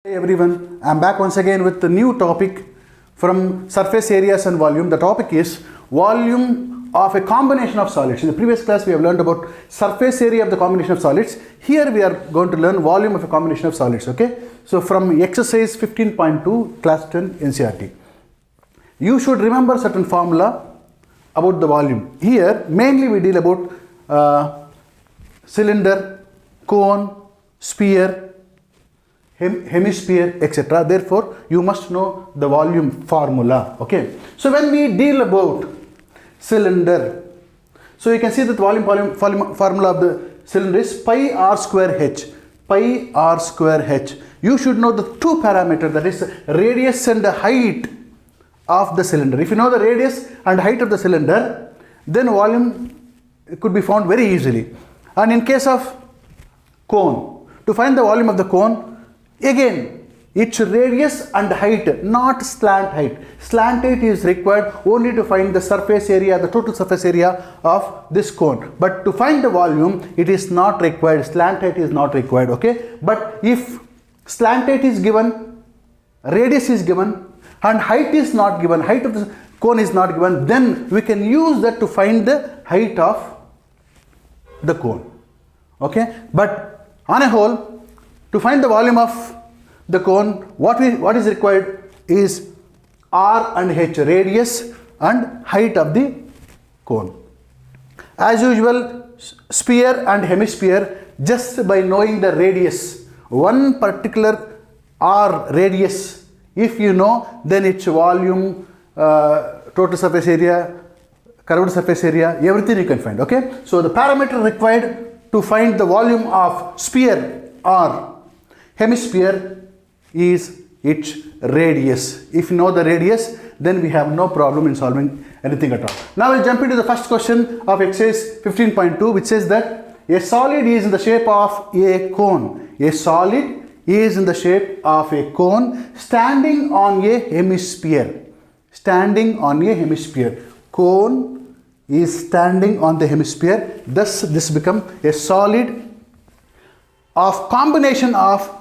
Hey everyone, I am back once again with the new topic from surface areas and volume. The topic is volume of a combination of solids. In the previous class we have learned about surface area of the combination of solids. Here we are going to learn volume of a combination of solids. Okay, so from exercise 15.2 class 10 NCERT. You should remember certain formula about the volume. Here mainly we deal about cylinder, cone, sphere, hemisphere, etc. Therefore, you must know the volume formula. Okay. So when we deal about cylinder, so you can see that the volume formula of the cylinder is pi r square h. Pi r square h. You should know the two parameters, that is radius and the height of the cylinder. If you know the radius and height of the cylinder, then volume could be found very easily. And in case of cone, to find the volume of the cone, again, its radius and height, not slant height. Slant height is required only to find the surface area, the total surface area of this cone. But to find the volume, it is not required. Slant height is not required. Okay. But if slant height is given, radius is given, and height is not given, height of the cone is not given, then we can use that to find the height of the cone. Okay. But on a whole, to find the volume of the cone, what is required is R and H, radius and height of the cone. As usual, sphere and hemisphere, just by knowing the radius, one particular R radius, if you know, then its volume, total surface area, curved surface area, everything you can find. Okay. So the parameter required to find the volume of sphere or hemisphere is its radius. If you know the radius, then we have no problem in solving anything at all. Now we'll jump into the first question of exercise 15.2, which says that a solid is in the shape of a cone. A solid is in the shape of a cone standing on a hemisphere. Standing on a hemisphere. Cone is standing on the hemisphere. Thus this becomes a solid of combination of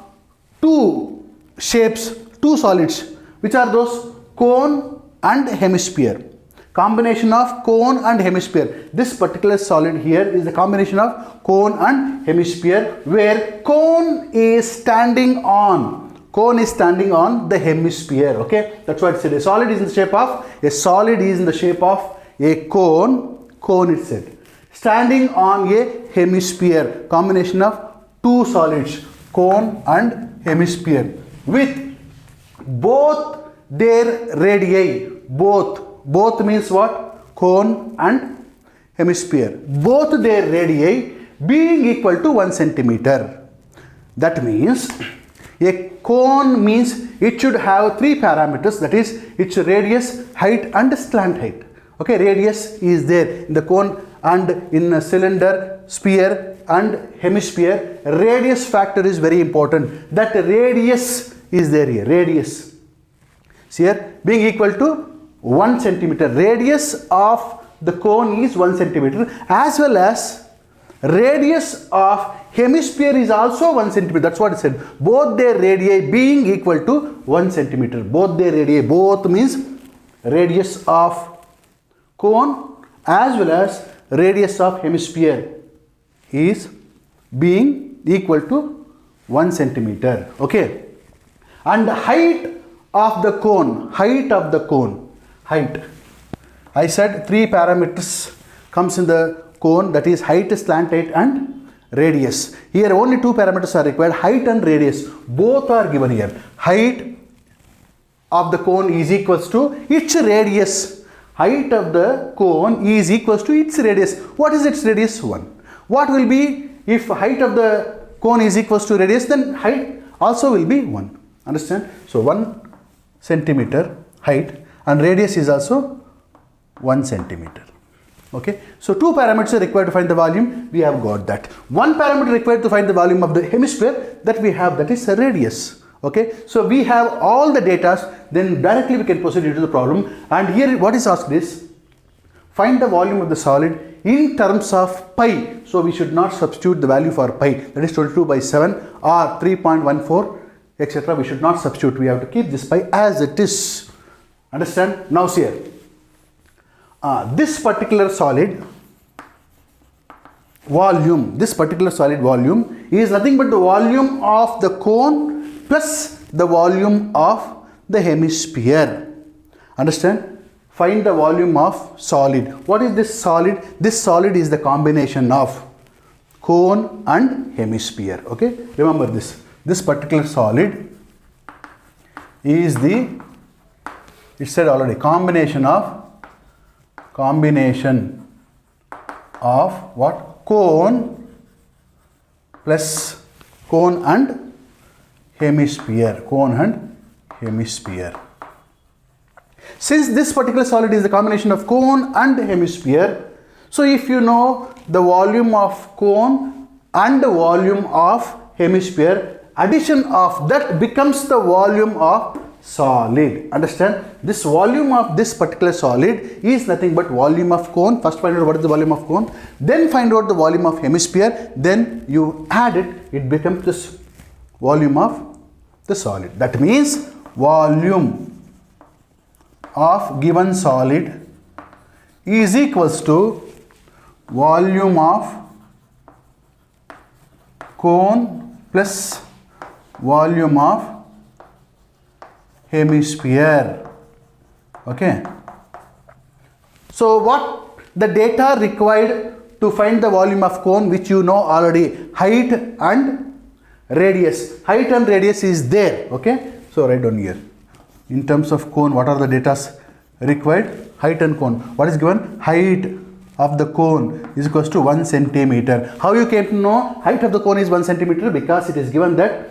two shapes, two solids. Which are those? Cone and hemisphere. Combination of cone and hemisphere. This particular solid here is the combination of cone and hemisphere, where cone is standing on the hemisphere. Okay, that's what it said. A solid is in the shape of a cone. Cone it said, standing on a hemisphere. Combination of two solids, cone and hemisphere, with both their radii. Both means what? Cone and hemisphere. Both their radii being equal to 1 centimeter. That means a cone means it should have three parameters, that is its radius, height and slant height. Okay, radius is there in the cone and in a cylinder, sphere and hemisphere. Radius factor is very important. That radius is there here. Radius. See here, being equal to 1 centimeter. Radius of the cone is 1 centimeter, as well as radius of hemisphere is also 1 centimeter. That's what it said. Both their radii being equal to 1 centimeter. Both their radii. Both means radius of cone as well as radius of hemisphere is being equal to 1 centimeter. Okay. And the height of the cone. Height. I said three parameters comes in the cone, that is height, slant height and radius. Here only two parameters are required, height and radius. Both are given here. Height of the cone is equals to its radius. Height of the cone is equals to its radius. What is its radius? 1. What will be if height of the cone is equals to radius, then height also will be 1. Understand? So 1 centimeter height and radius is also 1 centimeter. Okay. So two parameters are required to find the volume. We have got that. One parameter required to find the volume of the hemisphere, that we have, that is radius. Okay. So we have all the data, then directly we can proceed into the problem. And here what is asked is, find the volume of the solid in terms of pi. So we should not substitute the value for pi, that is 22/7 or 3.14 etc. We should not substitute. We have to keep this pi as it is. Understand? Now see here. This particular solid volume, is nothing but the volume of the cone plus the volume of the hemisphere. Understand? Find the volume of solid. What is this solid? This solid is the combination of cone and hemisphere. Okay, remember this. This particular solid is the, it said already, combination of what? Cone plus cone and hemisphere. Since this particular solid is the combination of cone and hemisphere, so if you know the volume of cone and the volume of hemisphere, addition of that becomes the volume of solid. Understand? This volume of this particular solid is nothing but volume of cone. First find out what is the volume of cone, then find out the volume of hemisphere, then you add it, it becomes this volume of the solid. That means volume of given solid is equals to volume of cone plus volume of hemisphere. Okay. So what the data required to find the volume of cone, which you know already, height and radius. Height and radius is there. Okay. So write down here. In terms of cone, what are the data required? Height and cone. What is given? Height of the cone is equals to 1 centimeter. How you came to know height of the cone is 1 centimeter? Because it is given that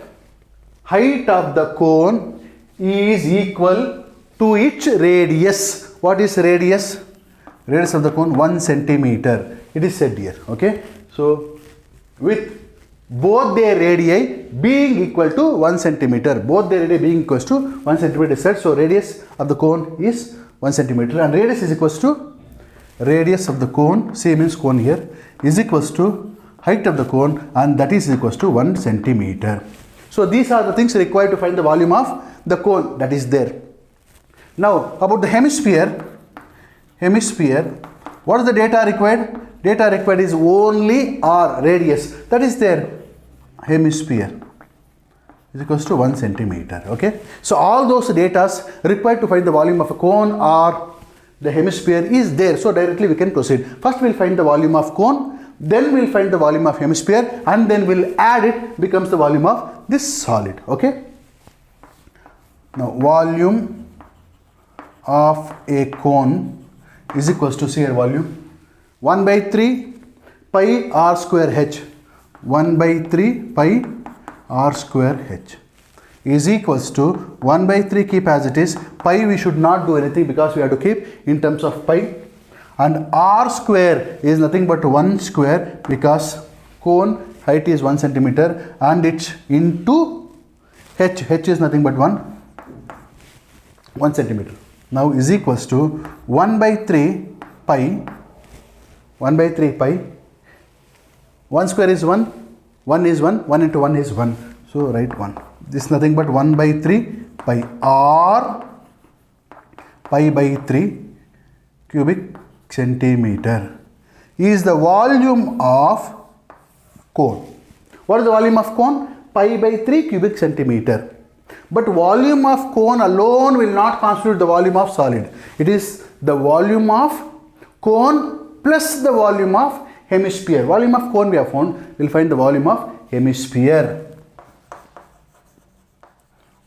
height of the cone is equal to its radius. What is radius? Radius of the cone 1 centimeter. It is said here. Okay. So with both their radii being equal to 1 centimeter, both their radii being equals to 1 centimeter is said. So radius of the cone is 1 centimeter, and radius is equals to radius of the cone, same means cone here, is equals to height of the cone, and that is equals to 1 centimeter. So these are the things required to find the volume of the cone that is there. Now about the hemisphere. What is the data required? Data required is only r, radius, that is there. Hemisphere is equals to 1 centimeter. Okay. So all those data required to find the volume of a cone or the hemisphere is there. So directly we can proceed. First we'll find the volume of cone, then we'll find the volume of hemisphere, and then we'll add it, becomes the volume of this solid. Okay. Now volume of a cone is equals to, see here, volume 1 by 3 pi r square h. 1 by 3 pi r square h is equals to 1 by 3, keep as it is. Pi we should not do anything because we have to keep in terms of pi, and r square is nothing but 1 square because cone height is 1 centimeter and it's into h. H is nothing but 1 centimeter. Now is equals to 1 by 3 pi. 1 by 3 pi. 1 square is 1. 1 is 1. 1 into 1 is 1. So write 1. This is nothing but 1 by 3 pi r pi by 3 cubic centimeter is the volume of cone. What is the volume of cone? Pi by 3 cubic centimeter. But volume of cone alone will not constitute the volume of solid. It is the volume of cone plus the volume of hemisphere. Volume of cone we have found. We will find the volume of hemisphere.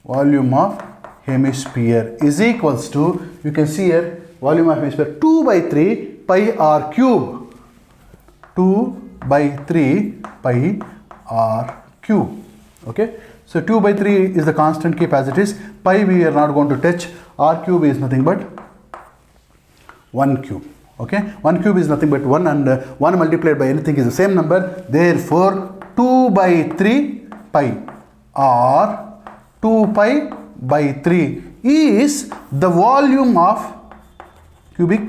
Volume of hemisphere is equals to, you can see here, volume of hemisphere 2 by 3 pi r cube. 2 by 3 pi r cube. Okay. So 2 by 3 is the constant, keep as it is. Pi we are not going to touch. R cube is nothing but 1 cube. Okay. 1 cube is nothing but 1, and 1 multiplied by anything is the same number. Therefore 2 by 3 pi r 2 pi by 3 is the volume of cubic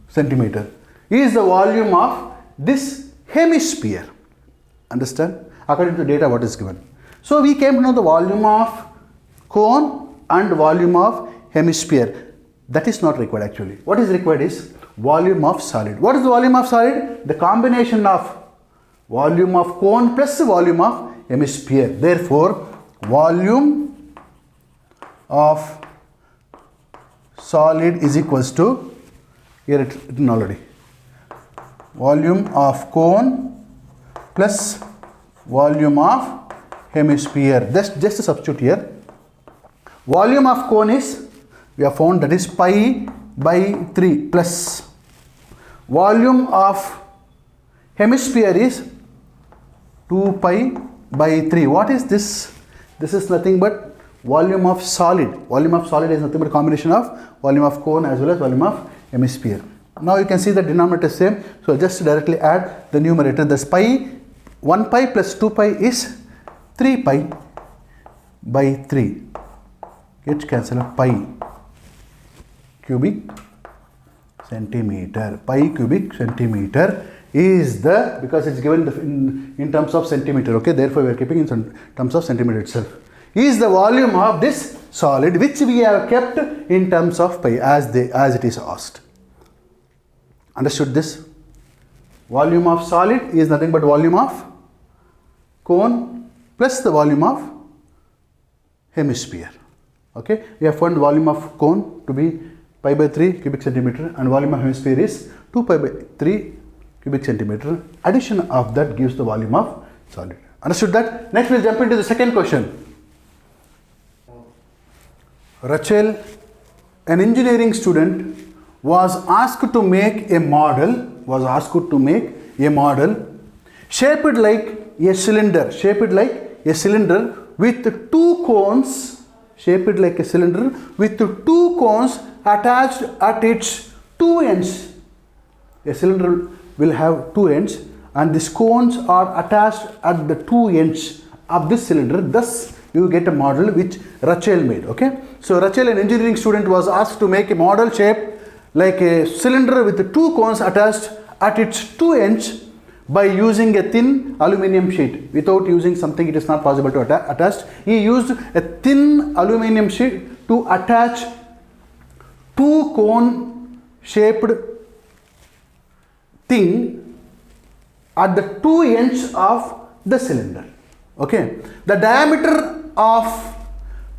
centimeter, is the volume of this hemisphere. Understand? According to data what is given. So we came to know the volume of cone and volume of hemisphere. That is not required actually. What is required is volume of solid. What is the volume of solid? The combination of volume of cone plus volume of hemisphere. Therefore, volume of solid is equals to, here it written already, volume of cone plus volume of hemisphere. Just substitute here. Volume of cone is, we have found, that is pi by 3 plus volume of hemisphere is 2 pi by 3. What is this? This is nothing but volume of solid. Volume of solid is nothing but a combination of volume of cone as well as volume of hemisphere. Now you can see the denominator is same. So just directly add the numerator. This pi, 1 pi plus 2 pi is 3 pi by 3. Get cancel pi cubic centimeter. Pi cubic centimeter is the, because it's given in terms of centimeter, okay, therefore we are keeping in terms of centimeter itself, is the volume of this solid which we have kept in terms of pi as it is asked. Understood this? Volume of solid is nothing but volume of cone plus the volume of hemisphere. Okay, we have found volume of cone to be pi by 3 cubic centimeter and volume of hemisphere is 2 pi by 3 cubic centimeter. Addition of that gives the volume of solid. Understood that? Next we'll jump into the second question. Rachel, an engineering student, was asked to make a model shaped like a cylinder, with two cones, attached at its two ends. A cylinder will have two ends and these cones are attached at the two ends of this cylinder. Thus you get a model which Rachel made. Okay, so Rachel, an engineering student, was asked to make a model shaped like a cylinder with two cones attached at its two ends by using a thin aluminium sheet. Without using something, it is not possible to attach. He used a thin aluminium sheet to attach two cone shaped thing at the two ends of the cylinder. Okay, the diameter of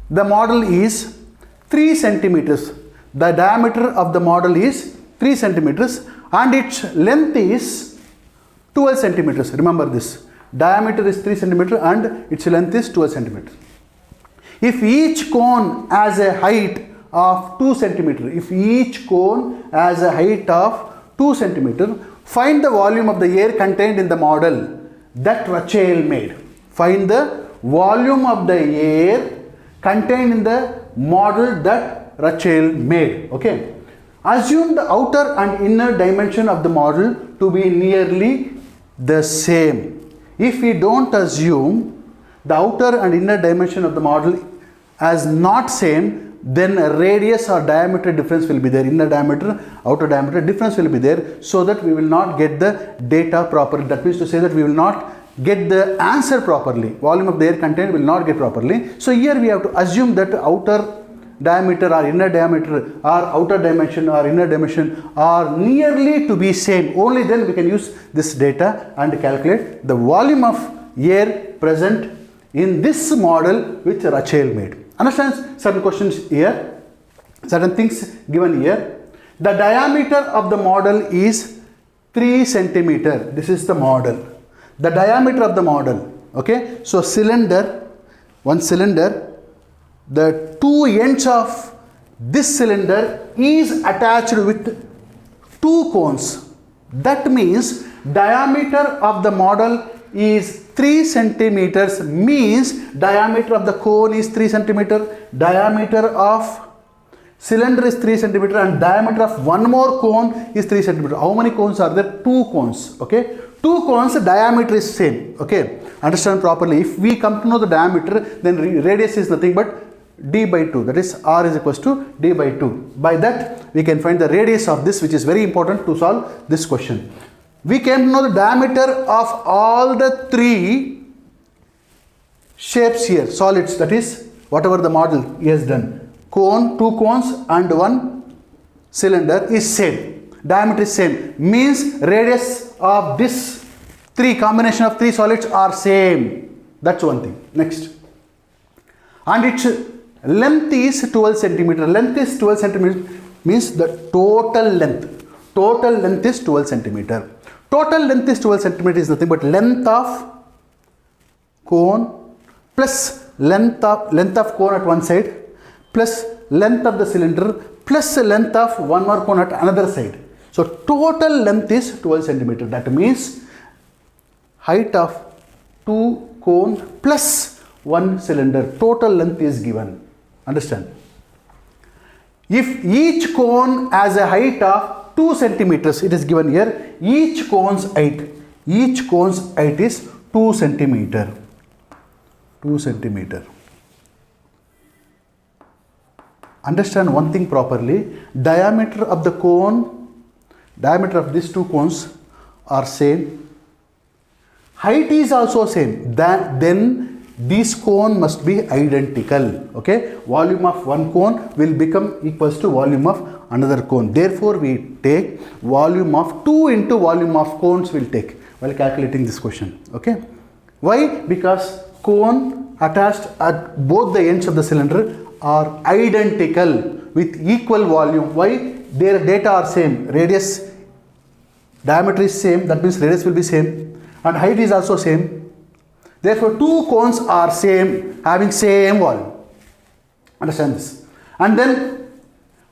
the model is 3 centimeters. The diameter of the model is 3 centimeters and its length is 12 centimeters. Remember this. Diameter is 3 centimeters and its length is 12 centimeters. If each cone has a height of 2 centimeters, find the volume of the air contained in the model that Rachel made. Find the volume of the air contained in the model that Rachel made. Okay. Assume the outer and inner dimension of the model to be nearly the same. If we don't assume the outer and inner dimension of the model as not same, then a radius or diameter difference will be there. Inner diameter, outer diameter difference will be there, so that we will not get the data properly. That means to say that we will not get the answer properly. Volume of the air contained will not get properly. So here we have to assume that outer diameter or inner diameter or outer dimension or inner dimension are nearly to be same. Only then we can use this data and calculate the volume of air present in this model which Rachel made. Understand certain questions here, certain things given here. The diameter of the model is 3 centimeter. This is the model. The diameter of the model. Okay. So cylinder, one cylinder, the two ends of this cylinder is attached with two cones. That means diameter of the model is 3 centimeters, means diameter of the cone is 3 centimeter, diameter of cylinder is 3 centimeter and diameter of one more cone is 3 centimeter. How many cones are there? 2 cones. Okay, 2 cones, diameter is same. Okay, understand properly. If we come to know the diameter, then radius is nothing but d by 2, that is r is equals to d by 2. By that we can find the radius of this, which is very important to solve this question. We came to know the diameter of all the 3 shapes here, solids, that is whatever the model he has done, cone, two cones and one cylinder is same, diameter is same, means radius of this combination of three solids are same. That's one thing. Next, and its length is 12 centimeter. Length is 12 centimeter means the total length. Total length is 12 centimeter. Total length is 12 centimeter is nothing but length of cone plus length of cone at one side plus length of the cylinder plus length of one more cone at another side. So total length is 12 centimeter. That means height of two cones plus one cylinder, total length is given. Understand? If each cone has a height of 2 centimeters, it is given here, each cone's height is 2 centimeter. 2 centimeter. Understand one thing properly, diameter of the cone, diameter of these two cones are same. Height is also same. Then this cone must be identical. Okay, volume of one cone will become equals to volume of another cone. Therefore, we take volume of 2 into volume of cones will take while calculating this question. Okay, why? Because cone attached at both the ends of the cylinder are identical with equal volume. Why? Their data are same. Radius, diameter is same. That means radius will be same. And height is also same. Therefore, two cones are same, having same volume. Understand this? And then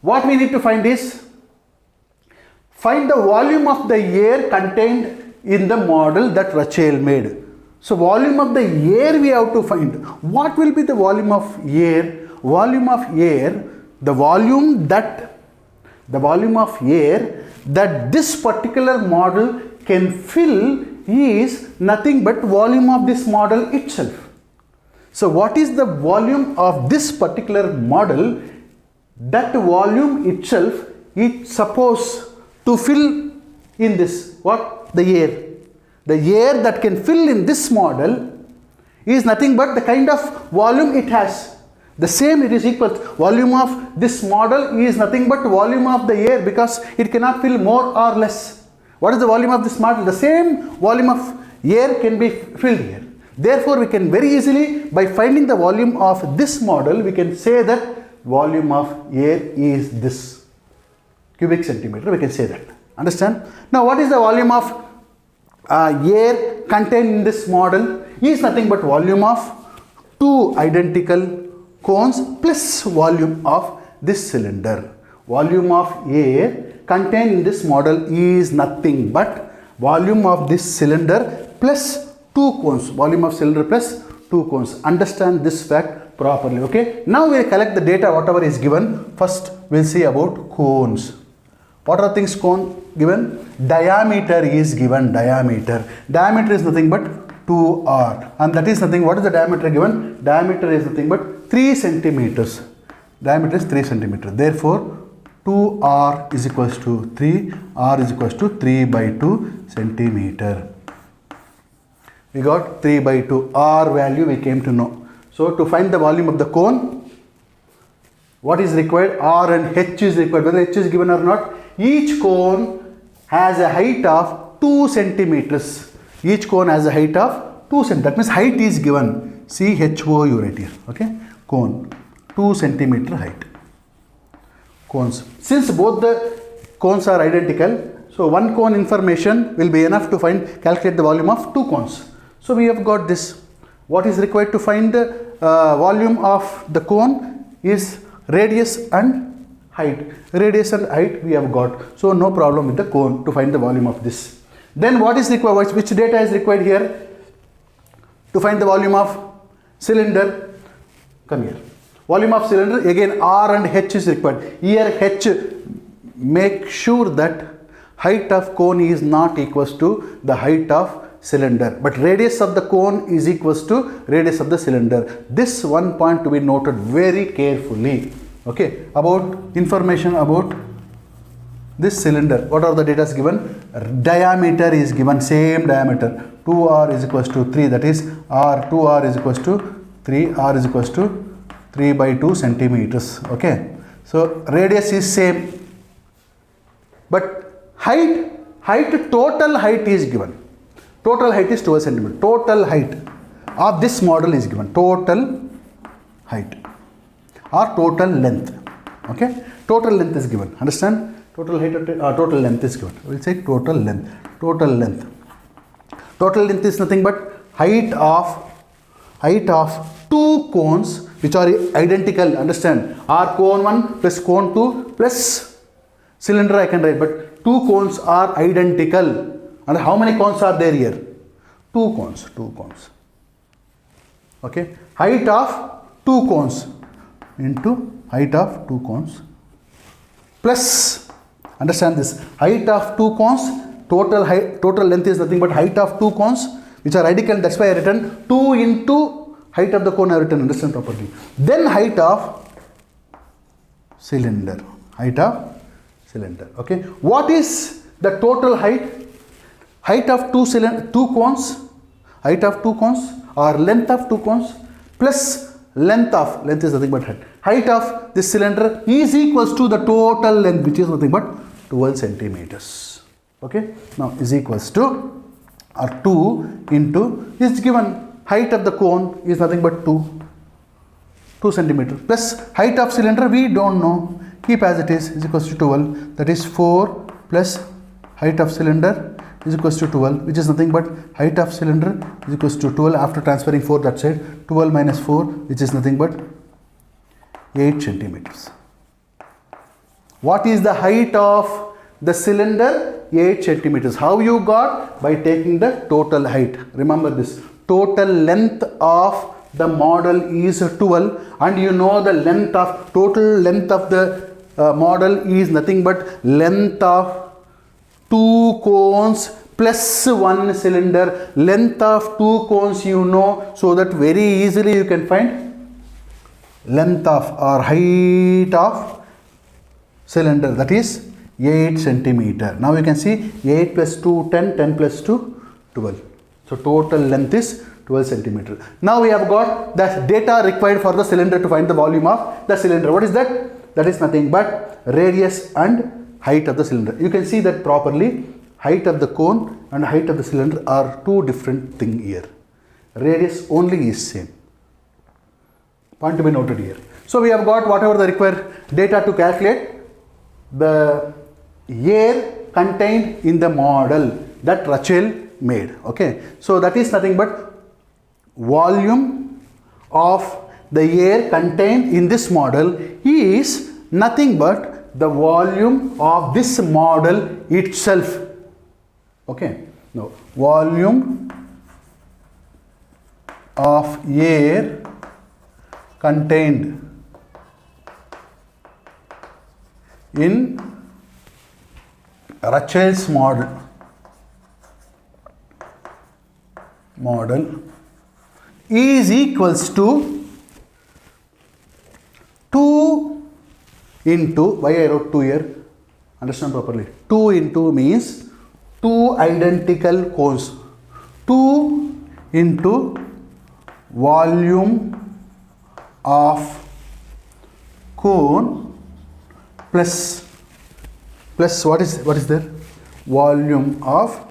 what we need to find is, find the volume of the air contained in the model that Rachel made. So volume of the air we have to find. What will be the volume of air? Volume of air, the volume of air that this particular model can fill is nothing but volume of this model itself. So what is the volume of this particular model? That volume itself is supposed to fill in this, what? The air. The air that can fill in this model is nothing but the kind of volume it has. The same, it is equal. Volume of this model is nothing but volume of the air, because it cannot fill more or less. What is the volume of this model? The same volume of air can be filled here. Therefore, we can very easily, by finding the volume of this model, we can say that volume of air is this cubic centimeter. We can say that. Understand? Now, what is the volume of air contained in this model? Is nothing but volume of two identical cones plus volume of this cylinder. Volume of air contained in this model is nothing but volume of this cylinder plus two cones. Volume of cylinder plus two cones. Understand this fact properly. Okay. Now we will collect the data whatever is given. First we will see about cones. What are things cone given? Diameter is given. Diameter is nothing but 2r, and that is nothing. What is the diameter given? Diameter is nothing but 3 centimeters. Diameter is 3 centimeters. Therefore, 2r is equals to 3. R is equals to 3 by 2 centimeter. We got 3 by 2. R value we came to know. So to find the volume of the cone, what is required? R and H is required. Whether H is given or not, each cone has a height of 2 centimeters. Each cone has a height of 2 centimeters. That means height is given. CHOU right here. Okay. Cone. 2 centimeter height. Cones. Since both the cones are identical, so one cone information will be enough to calculate the volume of two cones. So we have got this. What is required to find the volume of the cone is radius and height. Radius and height we have got. So no problem with the cone to find the volume of this. Then what is required? Which data is required here to find the volume of cylinder? Come here. Volume of cylinder, again R and H is required. Here H, make sure that height of cone is not equals to the height of cylinder, but radius of the cone is equals to radius of the cylinder. This one point to be noted very carefully. Okay, about information about this cylinder. What are the data given? Diameter is given, same diameter. 2r is equals to 3, that is R, 2r is equals to 3, r is equals to 3 by 2 centimeters. Okay, so radius is same, but height total height is given. Total height is 12 centimeters. Total height of this model is given. Total height or total length. Okay, total length is given. Understand? Total height or total length is given. We'll say total length. Total length. Total length is nothing but height of two cones which are identical. Understand? Or cone 1 plus cone 2 plus cylinder I can write, but two cones are identical. And how many cones are there here? Two cones. Okay, height of two cones into height of two cones plus, understand this, height of two cones, total length is nothing but height of two cones which are identical. That's why I written 2 into height of the cone. I written, understand properly. Then height of cylinder. Height of cylinder. Okay, what is the total height? Height of two cones, height of two cones or length of two cones plus length is nothing but height of this cylinder is equals to the total length, which is nothing but 12 centimeters. Okay, now is equals to, or 2 into, is given height of the cone is nothing but 2 centimeters plus height of cylinder we don't know, keep as it is equals to 12, that is 4 plus height of cylinder is equals to 12, which is nothing but height of cylinder is equals to 12 after transferring 4 that side. 12 minus 4, which is nothing but 8 centimeters. What is the height of the cylinder? 8 centimeters. How you got? By taking the total height. Remember this, total length of the model is 12 and you know the length of, total length of the model is nothing but length of two cones plus one cylinder. Length of two cones you know, so that very easily you can find length of or height of cylinder, that is 8 centimeter. Now you can see 8 plus 2 10, 10 plus 2 12. So total length is 12 centimeter. Now we have got the data required for the cylinder to find the volume of the cylinder. What is that? That is nothing but radius and height of the cylinder. You can see that properly. Height of the cone and height of the cylinder are two different things here. Radius only is same. Point to be noted here. So we have got whatever the required data to calculate the air contained in the model that Rachel made. Okay, so that is nothing but volume of the air contained in this model is nothing but the volume of this model itself. Okay, now volume of air contained in Rachel's model is equals to 2 into, why I wrote 2 here, understand properly, 2 into means two identical cones, 2 into volume of cone plus what is there, volume of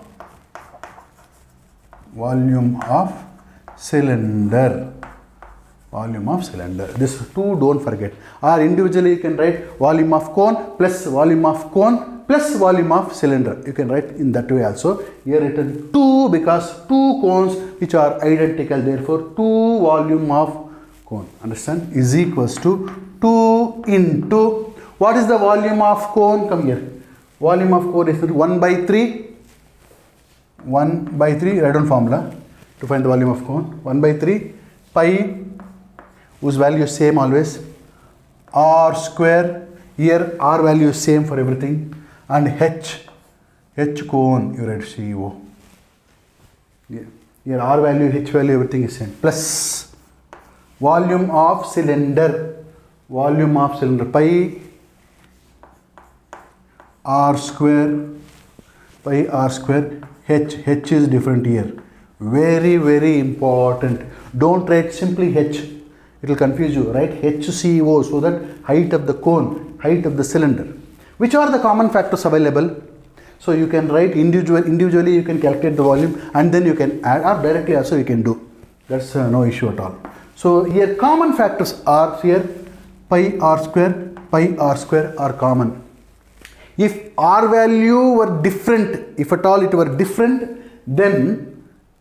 cylinder. This 2 don't forget, or individually you can write volume of cone plus volume of cone plus volume of cylinder. You can write in that way also. Here written 2 because 2 cones which are identical, therefore 2 volume of cone, understand, is equals to 2 into, what is the volume of cone? Come here, volume of cone is 1 by 3, write down formula to find the volume of cone. 1 by 3 pi, whose value is same always, r square, here r value is same for everything, and h cone you write CO. Here r value, h value, everything is same, plus volume of cylinder pi r square, h is different here, very important. Don't write simply h, It will confuse you, right? HCO, so that height of the cone, height of the cylinder. Which are the common factors available? So you can write individually you can calculate the volume, and then you can add, or directly also you can do. That's no issue at all. So here common factors are here pi r square are common. If r value were different, if at all it were different, then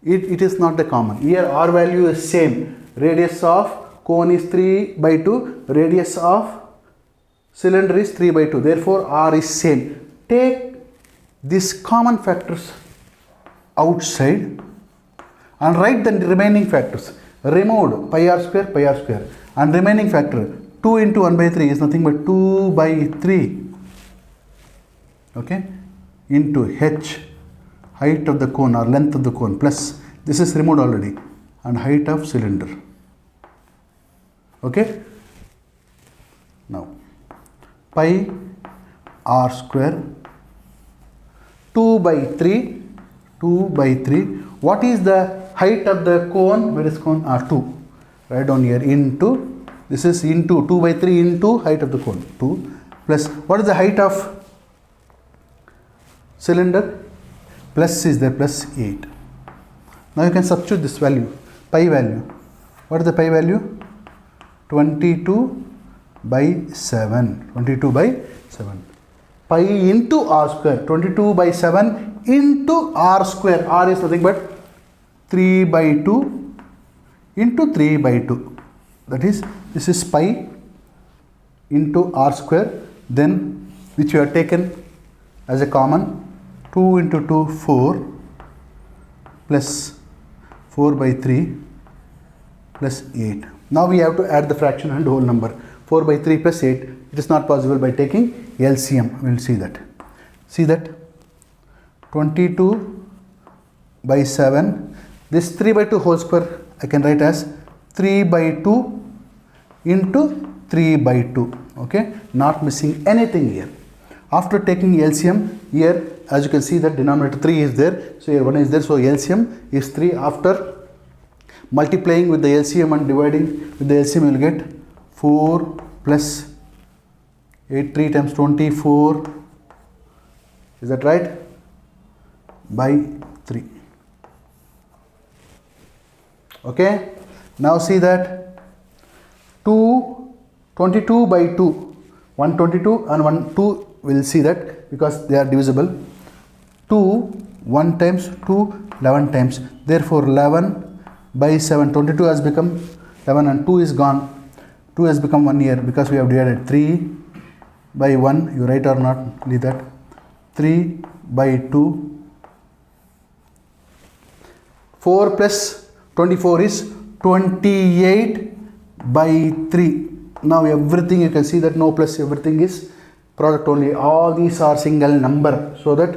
it is not the common. Here r value is same. Radius of cone is 3/2, radius of cylinder is 3/2. Therefore r is same. Take these common factors outside and write the remaining factors. Removed pi r square, and remaining factor 2 into 1/3 is nothing but 2/3, okay, into h, height of the cone or length of the cone, plus this is removed already, and height of cylinder. Okay, now pi r square 2/3. What is the height of the cone? Where is cone? 2. Write down here into, this is into 2/3 into height of the cone, 2, plus what is the height of cylinder? Plus is there, plus 8. Now you can substitute this value, pi value. What is the pi value? 22/7. 22/7. Pi into r square, 22/7 into r square. R is nothing but 3/2 into 3/2. That is, this is pi into r square, then which you have taken as a common, 2 into 2, 4, plus 4/3 plus 8. Now we have to add the fraction and whole number. 4/3 plus 8. It is not possible by taking LCM. We will see that. See that 22/7. This 3/2 whole square I can write as 3/2 into 3/2. Okay, not missing anything here. After taking LCM, here as you can see that denominator 3 is there, so here 1 is there, so LCM is 3. After multiplying with the LCM and dividing with the LCM, you will get 4 plus 8, 3 times 24, is that right? By 3. Okay, now see that 22/2, 122 and 2 will see that because they are divisible. 2, 1 times 2, 11 times. Therefore 11/7, 22 has become 11 and 2 is gone. 2 has become 1 here because we have divided 3/1. You write or not, leave that. 3/2. 4 plus 24 is 28/3. Now everything you can see that no plus, everything is product only. All these are single number, so that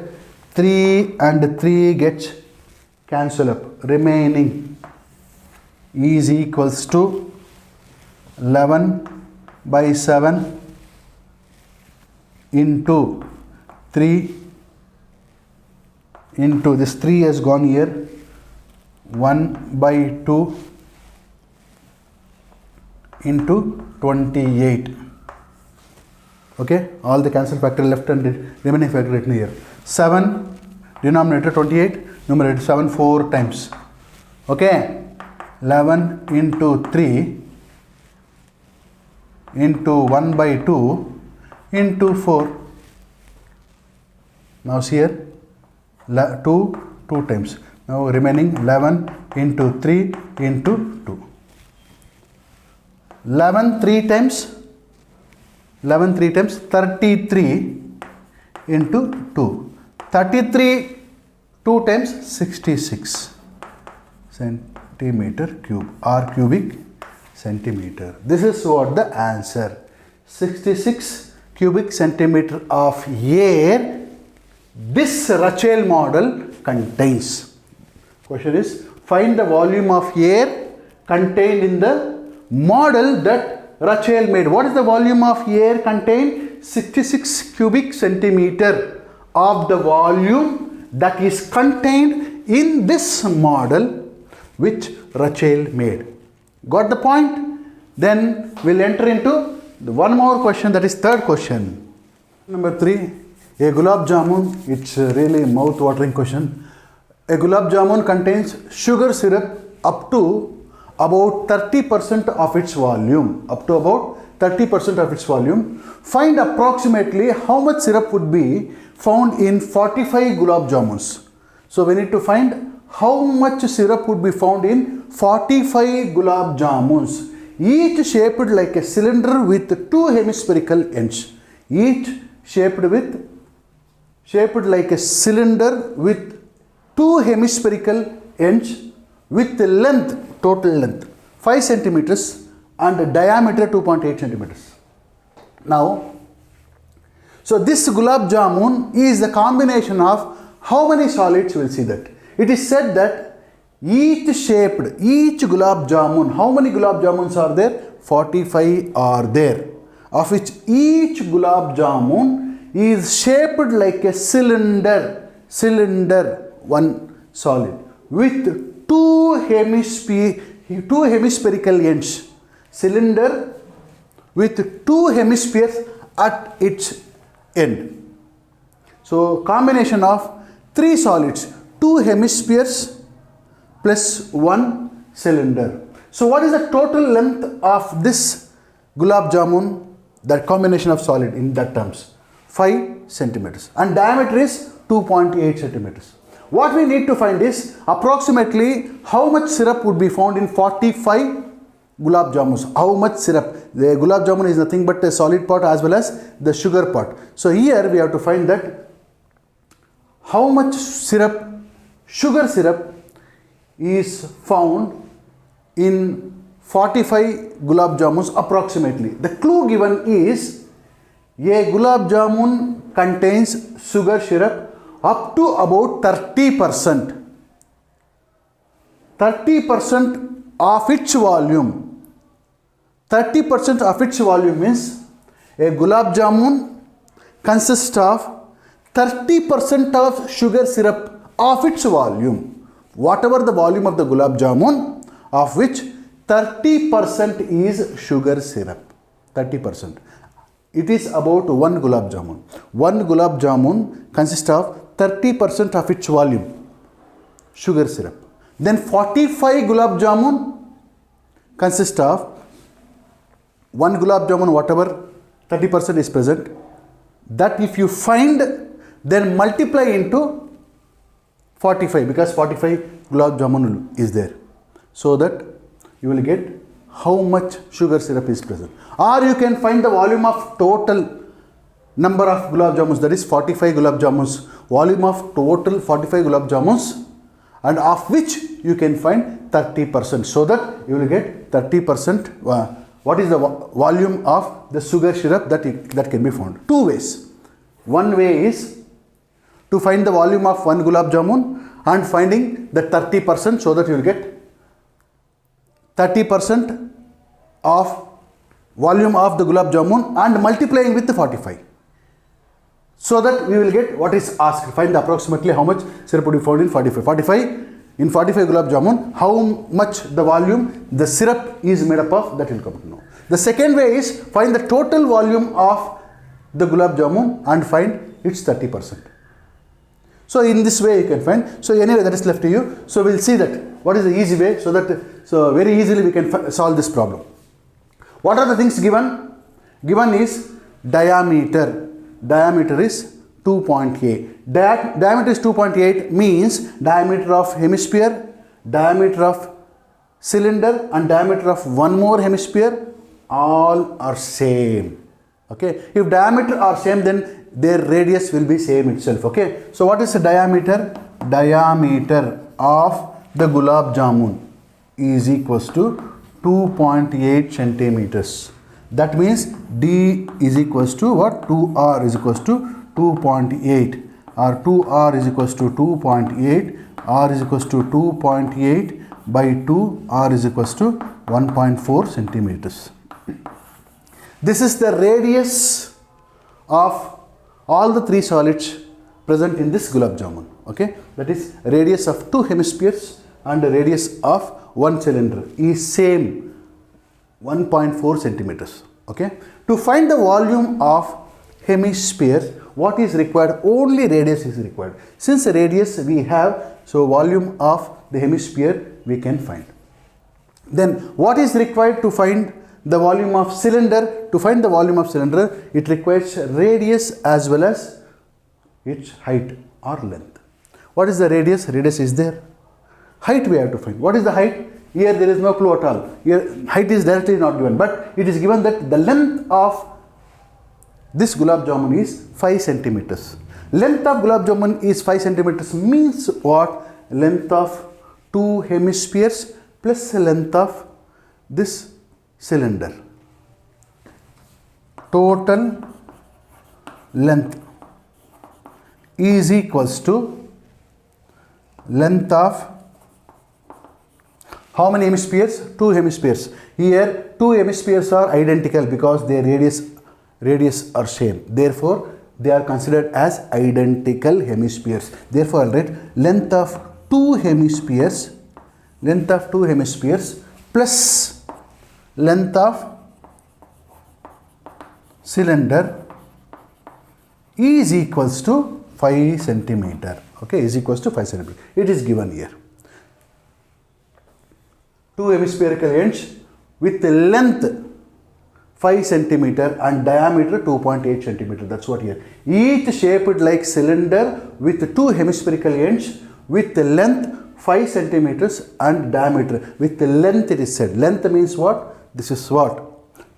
3 and 3 gets cancel up. Remaining is equals to 11/7 into 3 into this 3 has gone here, 1/2 into 28. Okay, all the cancel factor left and remaining factor written here. 7 denominator 28, numerator 7 4 times. Okay, 11 into 3 into 1/2 into 4. Now see here 2 times. Now remaining 11 into 3 into 2. 11 3 times 33 into 2. 33 2 times 66 centimeter cube, or cubic centimeter. This is what the answer. 66 cubic centimeter of air this Rachel model contains. Question is, find the volume of air contained in the model that Rachel made. What is the volume of air contained? 66 cubic centimeter of the volume that is contained in this model which Rachel made. Got the point? Then we'll enter into the one more question, that is third question. Number 3, a gulab jamun. It's really mouth-watering question. A gulab jamun contains sugar syrup up to about 30% of its volume. Up to about 30% of its volume. Find approximately how much syrup would be found in 45 gulab jamuns. So we need to find how much syrup would be found in 45 gulab jamuns, each shaped like a cylinder with two hemispherical ends. Each shaped like a cylinder with two hemispherical ends with length, total length 5 centimeters and diameter 2.8 centimeters. Now, so this gulab jamun is the combination of how many solids? We'll see that. It is said that each gulab jamun, how many gulab jamuns are there? 45 are there, of which each gulab jamun is shaped like a cylinder, one solid, with two hemispherical ends. Cylinder with two hemispheres at its end. So combination of three solids, two hemispheres plus one cylinder. So what is the total length of this gulab jamun? That combination of solid in that terms, 5 centimeters, and diameter is 2.8 centimeters. What we need to find is approximately how much syrup would be found in 45 gulab jamuns. How much syrup? The gulab jamun is nothing but a solid part as well as the sugar part. So here we have to find that how much syrup, sugar syrup, is found in 45 gulab jamuns approximately. The clue given is a gulab jamun contains sugar syrup up to about 30%. 30% of its volume. 30% of its volume means a gulab jamun consists of 30% of sugar syrup of its volume. Whatever the volume of the gulab jamun, of which 30% is sugar syrup. 30%. It is about one gulab jamun. One gulab jamun consists of 30% of its volume, sugar syrup. Then 45 gulab jamun consists of one gulab jamun, whatever 30% is present. That if you find, then multiply into 45, because 45 gulab jamun is there. So that you will get how much sugar syrup is present. Or you can find the volume of total number of gulab jamuns, that is 45 gulab jamuns. Volume of total 45 gulab jamuns, and of which you can find 30%. So that you will get 30%. What is the volume of the sugar syrup that can be found? Two ways. One way is to find the volume of one gulab jamun and finding the 30%, so that you will get 30% of volume of the gulab jamun and multiplying with the 45. So that we will get what is asked. Find approximately how much syrup would be found in 45. 45 in 45 gulab jamun, how much the volume the syrup is made up of, that will come to know. The second way is find the total volume of the gulab jamun and find its 30%. So in this way you can find. So anyway, that is left to you. So we'll see that what is the easy way, so very easily we can solve this problem. What are the things given? Given is diameter. Diameter is 2.8. Diameter is 2.8 means diameter of hemisphere, diameter of cylinder, and diameter of one more hemisphere, all are same. Okay. If diameter are same, then their radius will be same itself. Okay. So what is the diameter? Diameter of the gulab jamun is equals to 2.8 centimeters. That means D is equals to what? 2R is equals to 2.8, or 2R is equals to 2.8, R is equals to 2.8 by 2, R is equals to 1.4 centimeters. This is the radius of all the three solids present in this gulab jamun. Okay, that is radius of two hemispheres and the radius of one cylinder is same. 1.4 centimeters. Okay. To find the volume of hemisphere, what is required? Only radius is required. Since radius we have, so volume of the hemisphere we can find. Then what is required to find the volume of cylinder? To find the volume of cylinder, it requires radius as well as its height or length. What is the radius? Radius is there. Height we have to find. What is the height? Here there is no clue at all. Here height is directly not given, but it is given that the length of this gulab jamun is 5 centimeters. Length of gulab jamun is 5 centimeters means what? Length of two hemispheres plus the length of this cylinder. Total length is equals to length of how many hemispheres? Two hemispheres. Here two hemispheres are identical because their radius are same. Therefore, they are considered as identical hemispheres. Therefore, I'll write length of two hemispheres plus length of cylinder is equals to 5 centimeter. Okay, is equals to 5 centimeter. It is given here. Two hemispherical ends with length 5 centimeter and diameter 2.8 centimeter. That's what here. Each shaped like cylinder with two hemispherical ends with length 5 centimeters and diameter. With length it is said. Length means what? This is what?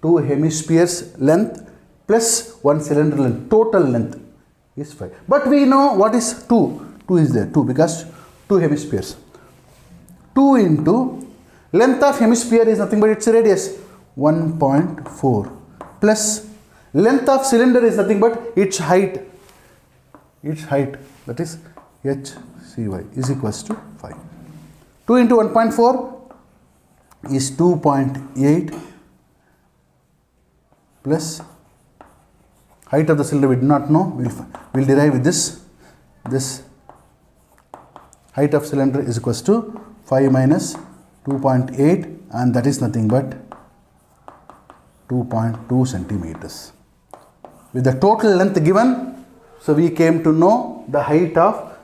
Two hemispheres length plus one cylinder length. Total length is 5. But we know what is 2. 2 is there. 2 because two hemispheres. 2 into length of hemisphere is nothing but its radius 1.4 plus length of cylinder is nothing but its height. Its height, that is HCy is equals to 5. 2 into 1.4 is 2.8 plus height of the cylinder we do not know. We'll derive with this. This height of cylinder is equals to 5 minus 2.8 and that is nothing but 2.2 centimeters. With the total length given, so we came to know the height of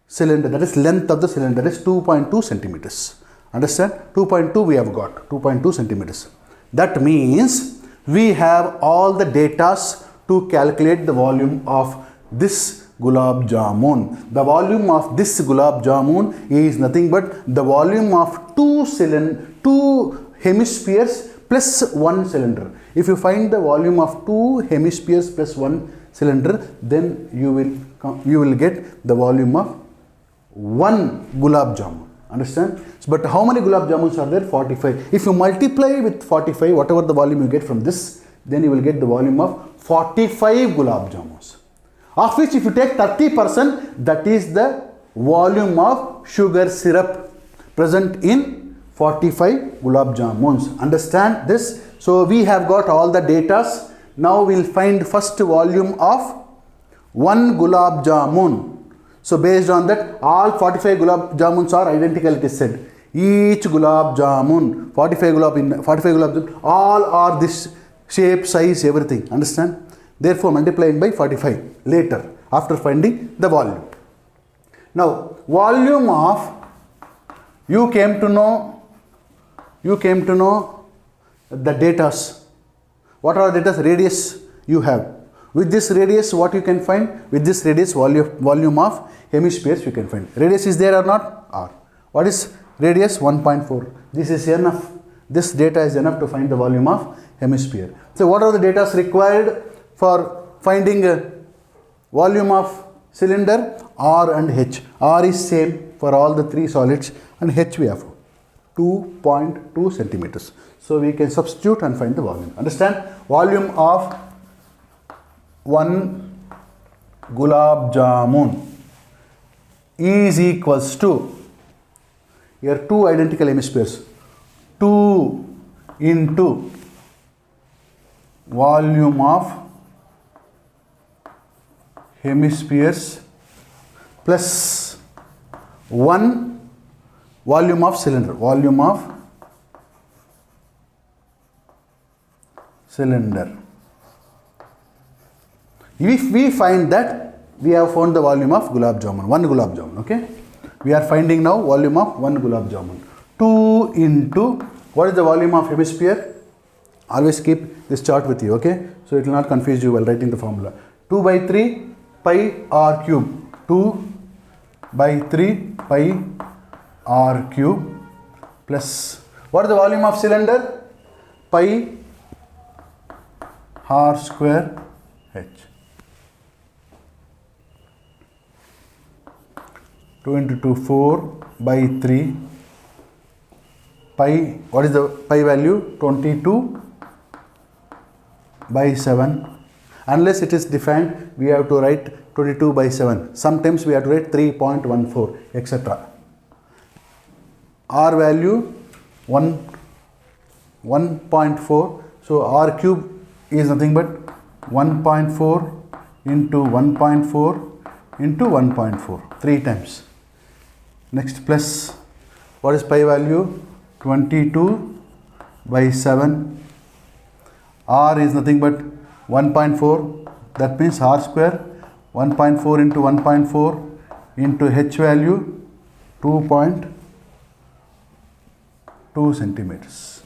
cylinder, that is length of the cylinder is 2.2 centimeters. Understand? 2.2 we have got, 2.2 centimeters. That means we have all the datas to calculate the volume of this gulab jamun. The volume of this gulab jamun is nothing but the volume of two hemispheres plus one cylinder. If you find the volume of two hemispheres plus one cylinder, then you will get the volume of one gulab jamun. Understand? But how many gulab jamuns are there? 45. If you multiply with 45, whatever the volume you get from this, then you will get the volume of 45 gulab jamuns. Of which if you take 30%, that is the volume of sugar syrup present in 45 gulab jamuns. Understand this? So we have got all the datas. Now we will find first volume of one gulab jamun. So based on that, all 45 gulab jamuns are identical, it is said. Each gulab jamun, 45 gulab jamun, all are this shape, size, everything. Understand? Therefore, multiplying by 45 later after finding the volume. Now, volume of, you came to know the datas. What are the datas? Radius you have. With this radius, what you can find? With this radius, volume of hemispheres you can find. Radius is there or not? R. What is radius? 1.4. This is enough. This data is enough to find the volume of hemisphere. So, what are the datas required for finding volume of cylinder? R and H. R is same for all the three solids and H we have 2.2 centimeters. So we can substitute and find the volume. Understand? Volume of one gulab jamun is equals to, here two identical hemispheres, 2 into volume of hemispheres plus 1 volume of cylinder, volume of cylinder. If we find that, we have found the volume of gulab jamun, 1 gulab jamun, okay. We are finding now volume of 1 gulab jamun. 2 into, what is the volume of hemisphere? Always keep this chart with you, okay. So it will not confuse you while writing the formula. 2 by 3 pi r cube. 2 by 3 pi r cube plus, what is the volume of cylinder? Pi r square h. 2 into 2, 4 by 3 pi, what is the pi value? 22 by 7. Unless it is defined, we have to write 22 by 7. Sometimes we have to write 3.14, etc. R value 1.4. So r cube is nothing but 1.4 into 1.4 into 1.4, 3 times. Next plus, what is pi value? 22 by 7. R is nothing but 1.4, that means r square. 1.4 into 1.4 into h value 2.2 centimeters.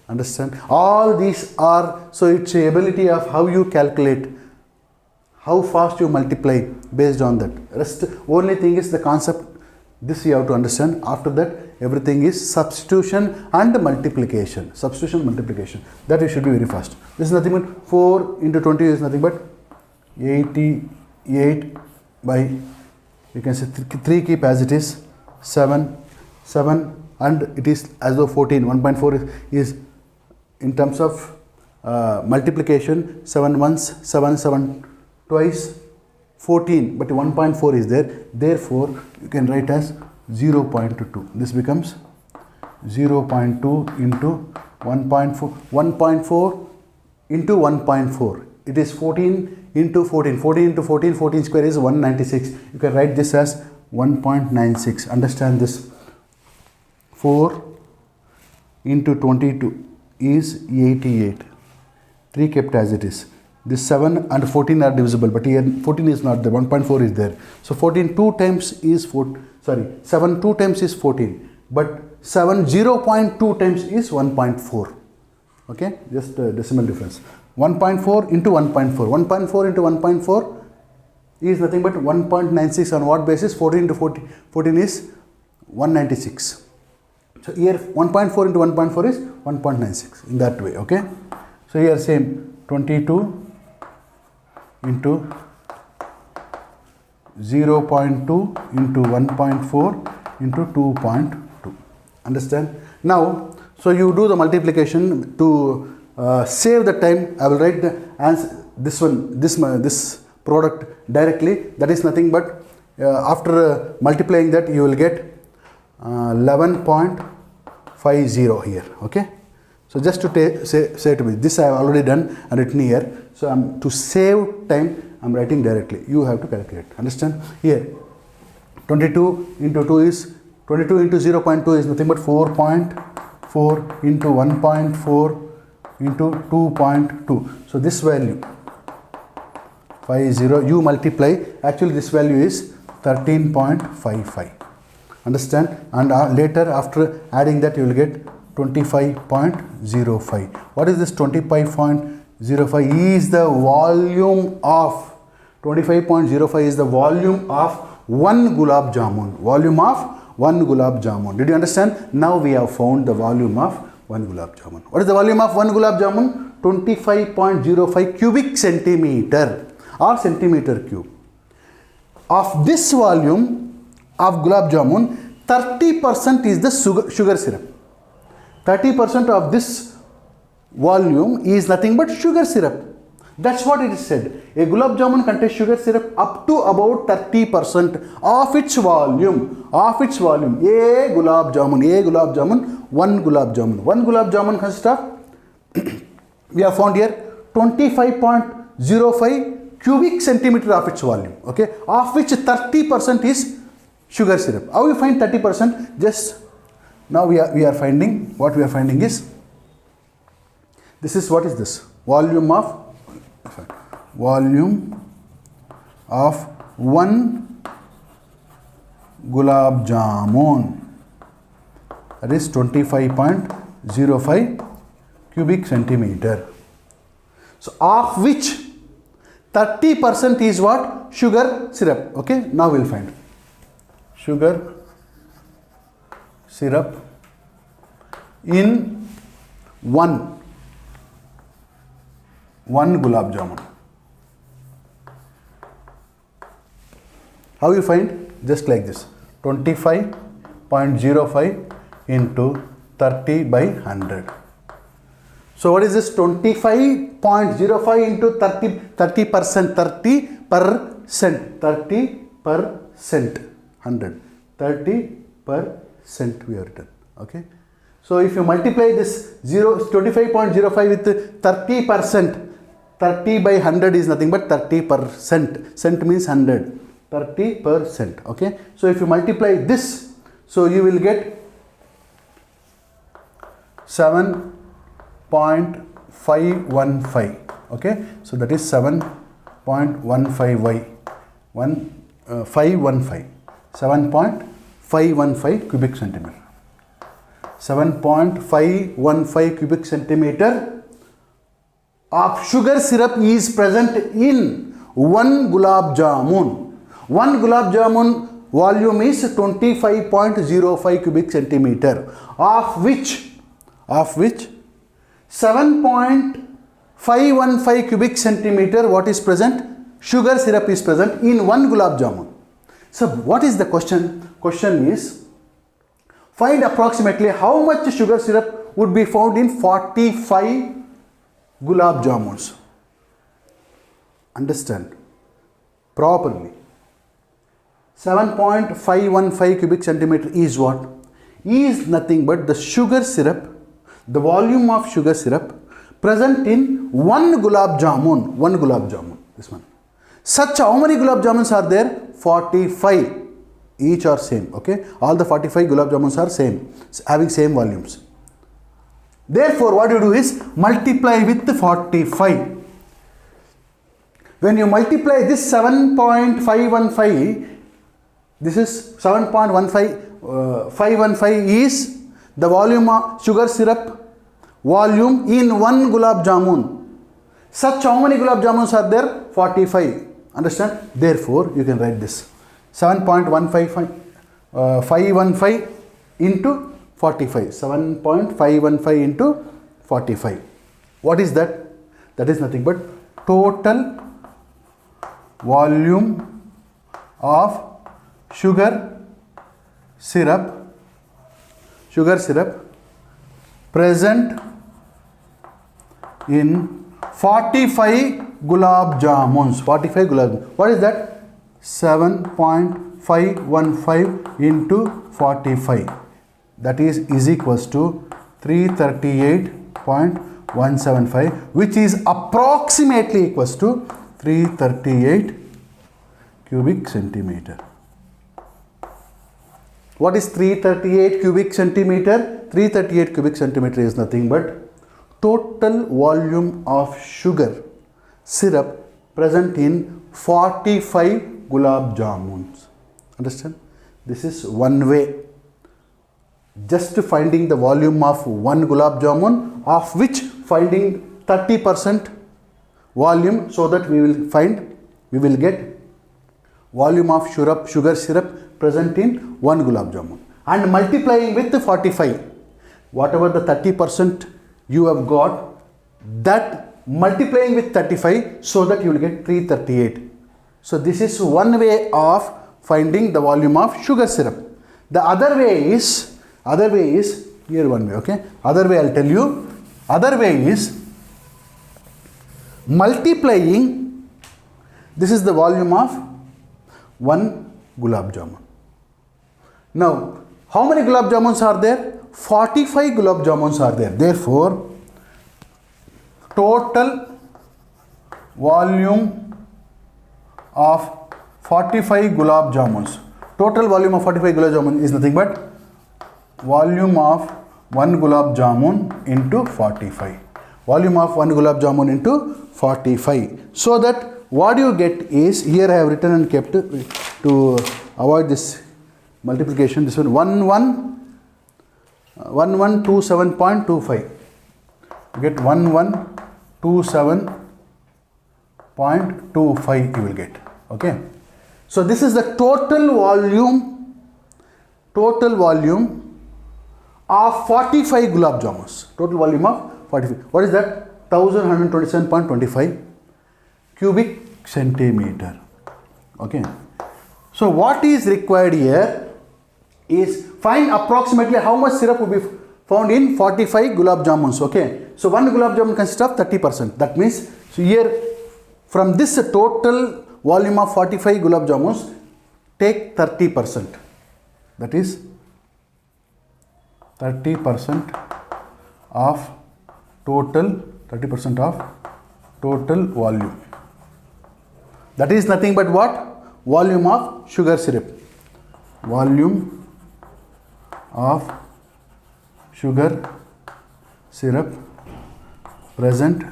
Understand? All these are, so it's the ability of how you calculate, how fast you multiply based on that. Rest, only thing is the concept, this you have to understand. After that, everything is substitution and multiplication. Substitution, multiplication. That you should be very fast. This is nothing but 4 into 20 is nothing but 88 by, you can say 3 keep as it is, 7, and it is as though 14. 1.4 is in terms of multiplication, 7 once, 7 twice, 14, but 1.4 is there. Therefore, you can write as 0.2. This becomes 0.2 into 1.4. 1.4 into 1.4. It is 14 into 14. 14 into 14. 14 square is 196. You can write this as 1.96. Understand this. 4 into 22 is 88. 3 kept as it is. This 7 and 14 are divisible, but here 14 is not there, 1.4 is there. So 14 2 times is 7 2 times is 14, but 7 0.2 times is 1.4. Okay, just decimal difference. 1.4 into 1.4. 1.4 into 1.4 is nothing but 1.96. On what basis? 14 into 14 is 196. So here 1.4 into 1.4 is 1.96 in that way. Okay, so here same 22 into 0.2 into 1.4 into 2.2. Understand? Now, so you do the multiplication to save the time. I will write the answer, this one, this product directly. That is nothing but after multiplying that, you will get 11.50 here. Okay. So just to say to me, this I have already done and written here. So to save time, I am writing directly. You have to calculate. Understand? Here, 22 into 2 is 22 into 0.2 is nothing but 4.4 into 1.4 into 2.2. So this value 50, you multiply. Actually, this value is 13.55. Understand? And later, after adding that, you will get 25.05. What is this 25.05? Is the volume of 25.05 is the volume of 1 gulab jamun. Volume of 1 gulab jamun. Did you understand? Now we have found the volume of 1 gulab jamun. What is the volume of 1 gulab jamun? 25.05 cubic centimeter or centimeter cube. Of this volume of gulab jamun, 30% is the sugar syrup. 30% of this volume is nothing but sugar syrup. That's what it is said. A gulab jamun contains sugar syrup up to about 30% of its volume. Of its volume. A gulab jamun, 1 gulab jamun. 1 gulab jamun consists of, we have found here, 25.05 cubic centimeter of its volume. Okay, of which 30% is sugar syrup. How you find 30%? Just now we are finding, what we are finding is, this is, what is this? volume of 1 gulab jamun, that is 25.05 cubic centimeter. So of which 30% is what? Sugar syrup. Okay, now we'll find sugar syrup in one gulab jamun. How you find? Just like this, 25.05 into 30 by 100. So what is this? 25.05 into 30%, 100, 30% we have written. Okay. So if you multiply this 25.05 with 30%, 30 by 100 is nothing but 30%. Cent means 100. 30%. Okay. So if you multiply this, so you will get 7.515. Okay. So that is 7.15y. 515. 7.515 cubic centimeter. 7.515 cubic centimeter of sugar syrup is present in 1 gulab jamun. 1 gulab jamun volume is 25.05 cubic centimeter, of which 7.515 cubic centimeter what is present? Sugar syrup is present in 1 gulab jamun. So what is the question? Question is, find approximately how much sugar syrup would be found in 45 gulab jamuns. Understand properly. 7.515 cubic centimeter is what? Is nothing but the sugar syrup, the volume of sugar syrup present in 1 gulab jamun. 1 gulab jamun, this one. Such how many gulab jamuns are there? 45. Each are same. Okay, all the 45 gulab jamuns are same, having same volumes. Therefore what you do is multiply with 45. When you multiply this 7.515, this is 7.515 is the volume of sugar syrup volume in 1 gulab jamun. Such how many gulab jamuns are there? 45. Understand? Therefore you can write this 7.515 into 45. 7.515 into 45. What is that? That is nothing but total volume of sugar syrup present in 45 gulab jamuns. 45 gulab. What is that? 7.515 into 45. That is equals to 338.175, which is approximately equals to 338 cubic centimeter. What is 338 cubic centimeter? 338 cubic centimeter is nothing but total volume of sugar syrup present in 45 gulab jamuns. Understand? This is one way. Just finding the volume of 1 gulab jamun, of which finding 30% volume, so that we will get volume of sugar syrup present in 1 gulab jamun, and multiplying with 45, whatever the 30% you have got, that multiplying with 35, so that you will get 338. So this is one way of finding the volume of sugar syrup. The other way is here one way. Okay, other way I'll tell you. Other way is multiplying. This is the volume of 1 gulab jamun. Now, how many gulab jamuns are there? 45 gulab jamuns are there. Therefore, total volume of 45 gulab jamuns. Total volume of 45 gulab jamun is nothing but volume of 1 gulab jamun into 45. volume of 1 gulab jamun into 45. So that what you get is, here I have written and kept to avoid this multiplication, this one 1127.25. You get 1127.25 you will get. Okay. So this is the total volume of 45 gulab jamuns. Total volume of 45. What is that? 1127.25 cubic centimeter. Okay. So what is required here is find approximately how much syrup will be found in 45 gulab jamuns. Okay. So one gulab jamun consists of 30%. That means, so here from this total volume of 45 gulab jamuns, take 30%. That is 30% of total volume. That is nothing but what? Volume of sugar syrup. Volume of sugar syrup present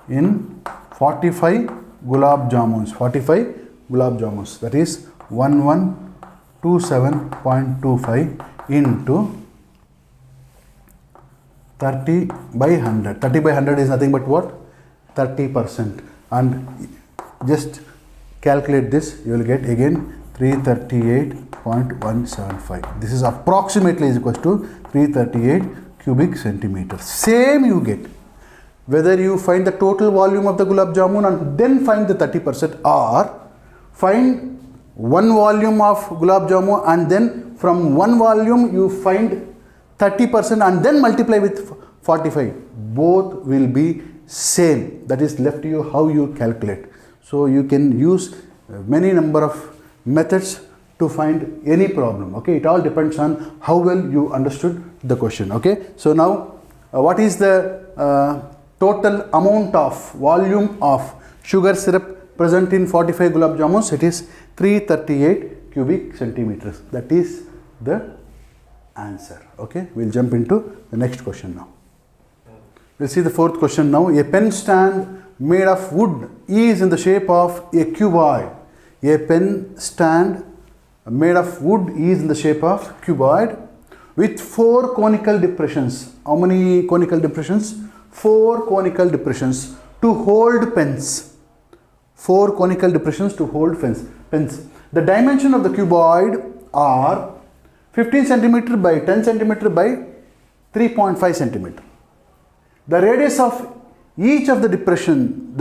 in 45 gulab jamuns. 45 gulab jamuns. That is 1127.25 into 30 by 100. 30 by 100 is nothing but what? 30%. And just calculate this, you will get again 338.175. This is approximately is equal to 338 cubic centimeters. Same you get. Whether you find the total volume of the gulab jamun and then find the 30%, or find one volume of gulab jamun and then from one volume you find 30% and then multiply with 45. Both will be same. That is left to you how you calculate. So you can use many number of methods to find any problem. Okay, it all depends on how well you understood the question. Okay, so now what is the total amount of volume of sugar syrup present in 45 gulab jamuns? It is 338 cubic centimeters. That is the answer. Okay, we'll jump into the next question now. We'll see the fourth question now. A pen stand made of wood is in the shape of a cuboid. A pen stand made of wood is in the shape of cuboid with 4 conical depressions. How many conical depressions? 4 conical depressions to hold pens. 4 conical depressions to hold pens. The dimension of the cuboid are 15 centimeter by 10 centimeter by 3.5 centimeter. The radius of each of the depression,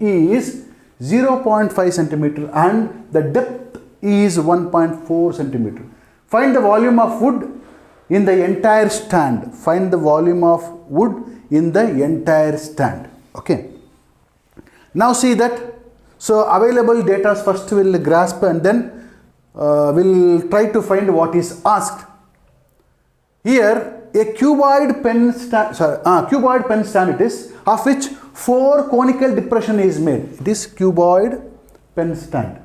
is 0.5 centimeter and the depth is 1.4 centimeter. Find the volume of wood in the entire stand. Find the volume of wood in the entire stand. Okay. Now see that. So available data first we'll grasp and then we'll try to find what is asked. Here a cuboid pen stand it is, of which 4 conical depression is made. It is cuboid pen stand.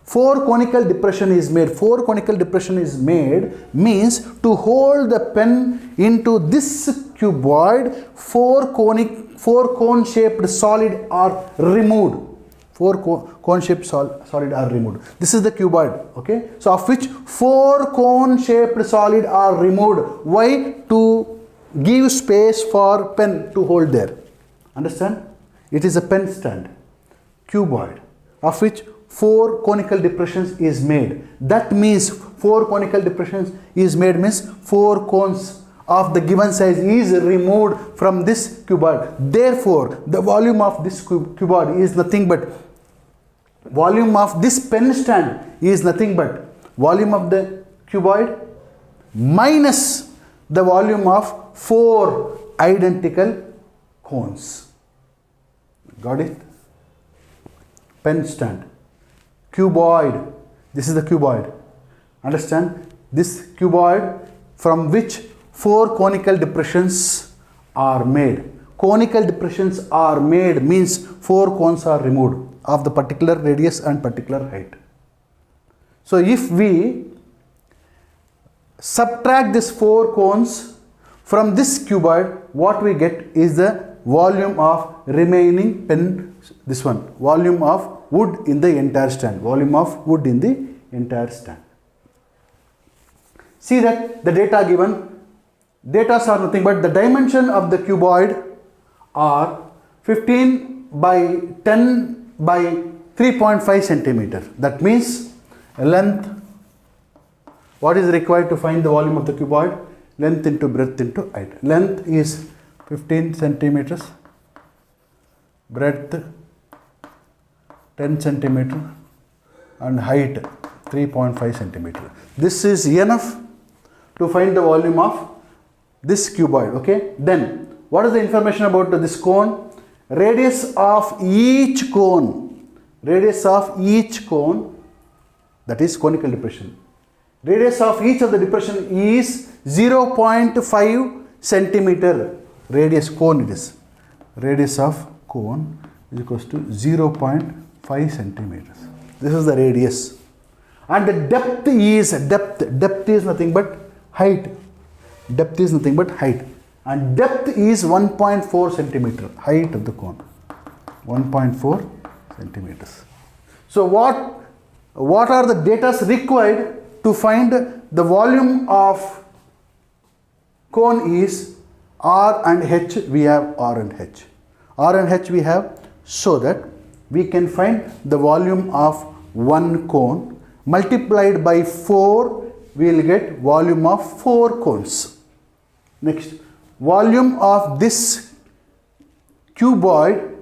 4 conical depression is made. 4 conical depression is made means to hold the pen into this cuboid, 4 cone shaped solid are removed. 4 cone shaped solid are removed. This is the cuboid. Okay. So of which 4 cone shaped solid are removed. Why? To give space for pen to hold there. Understand? It is a pen stand. Cuboid. Of which 4 conical depressions is made. That means 4 conical depressions is made means 4 cones of the given size is removed from this cuboid. Therefore, the volume of this cuboid is nothing but volume of this pen stand is nothing but volume of the cuboid minus the volume of 4 identical cones. Got it? Pen stand. Cuboid. This is the cuboid. Understand? This cuboid from which 4 conical depressions are made. Conical depressions are made means 4 cones are removed of the particular radius and particular height. So if we subtract this 4 cones From this cuboid, what we get is the volume of remaining pen, this one, volume of wood in the entire stand, volume of wood in the entire stand. See that the data given, data are nothing but the dimension of the cuboid are 15 by 10 by 3.5 centimeter. That means length, what is required to find the volume of the cuboid? Length into breadth into height. Length is 15 centimeters, breadth 10 centimeter and height 3.5 centimeter. This is enough to find the volume of this cuboid. Okay, then what is the information about this cone? Radius of each cone, radius of each cone, that is conical depression. Radius of each of the depression is 0.5 centimeter. Radius cone it is. Radius of cone is equals to 0.5 centimeters. This is the radius. And the depth is nothing but height. Depth is nothing but height. And depth is 1.4 centimeter. Height of the cone. 1.4 centimeters. So what are the data required to find the volume of cone is R and H. We have R and H. R and H we have, so that we can find the volume of one cone multiplied by 4, we will get volume of 4 cones. Next, volume of this cuboid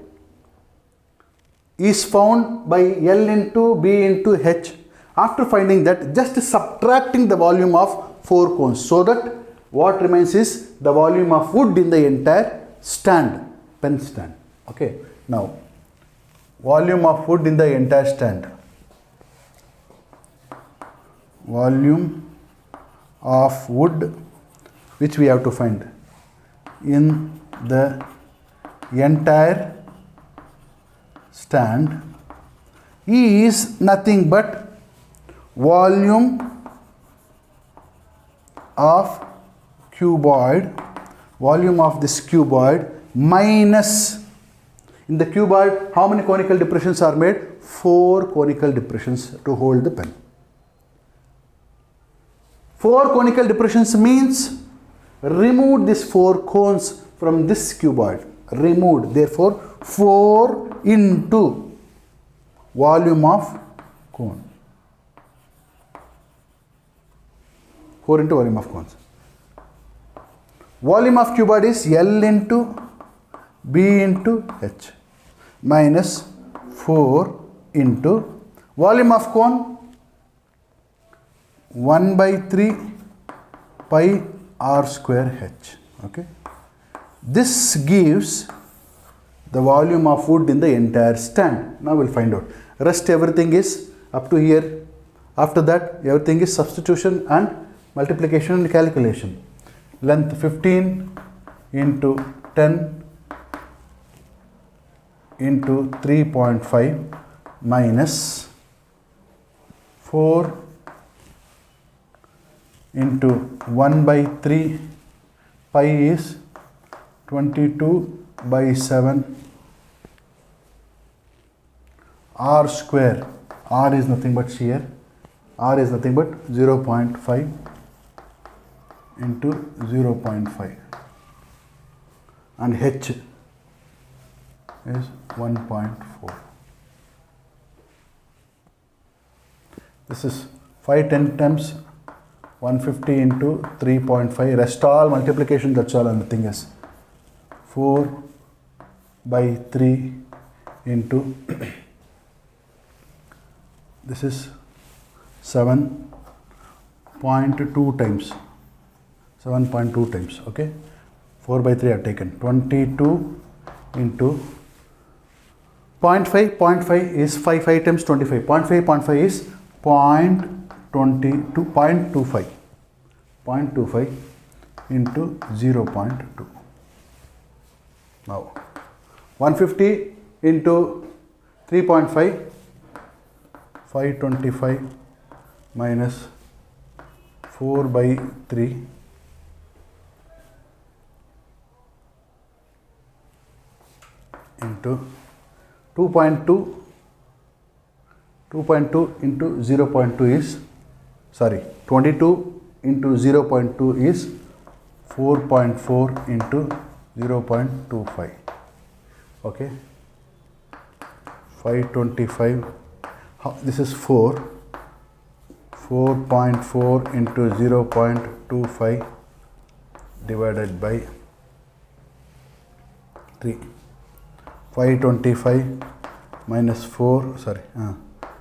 is found by L into B into H. After finding that, just subtracting the volume of 4 cones, so that what remains is the volume of wood in the entire stand, pen stand. Okay, now volume of wood in the entire stand. Volume of wood which we have to find in the entire stand is nothing but volume of cuboid, volume of this cuboid minus, in the cuboid how many conical depressions are made? 4 conical depressions to hold the pen. 4 conical depressions means remove these 4 cones from this cuboid. Removed, therefore 4 into volume of cone. 4 into volume of cones. Volume of cuboid is L into B into H minus 4 into volume of cone 1 by 3 pi R square H. Okay. This gives the volume of wood in the entire stand. Now we'll find out. Rest everything is up to here. After that, everything is substitution and multiplication and calculation. Length 15 into 10 into 3.5 minus 4 into 1 by 3 pi is 22 by 7 R square. R is nothing but here. R is nothing but 0.5 into 0.5 and H is 1.4. This is 510 times 150 into 3.5. Rest all multiplication, that's all, and nothing else. 4 by 3 into this is 7.2 times. 7.2 times. Okay. 4 by 3 are taken. 22 into 0.5. 0.5 is 5 times 25. 0.5 is 0.22, 0.25. 0.25 into 0.2. Now 150 into 3.5, 525 minus 4 by 3 into 2.2 into 0.2 is, sorry, 22 into 0.2 is 4.4 into 0.25. Okay, 525, this is 4.4 into 0.25 divided by 3. 525 minus 4, sorry,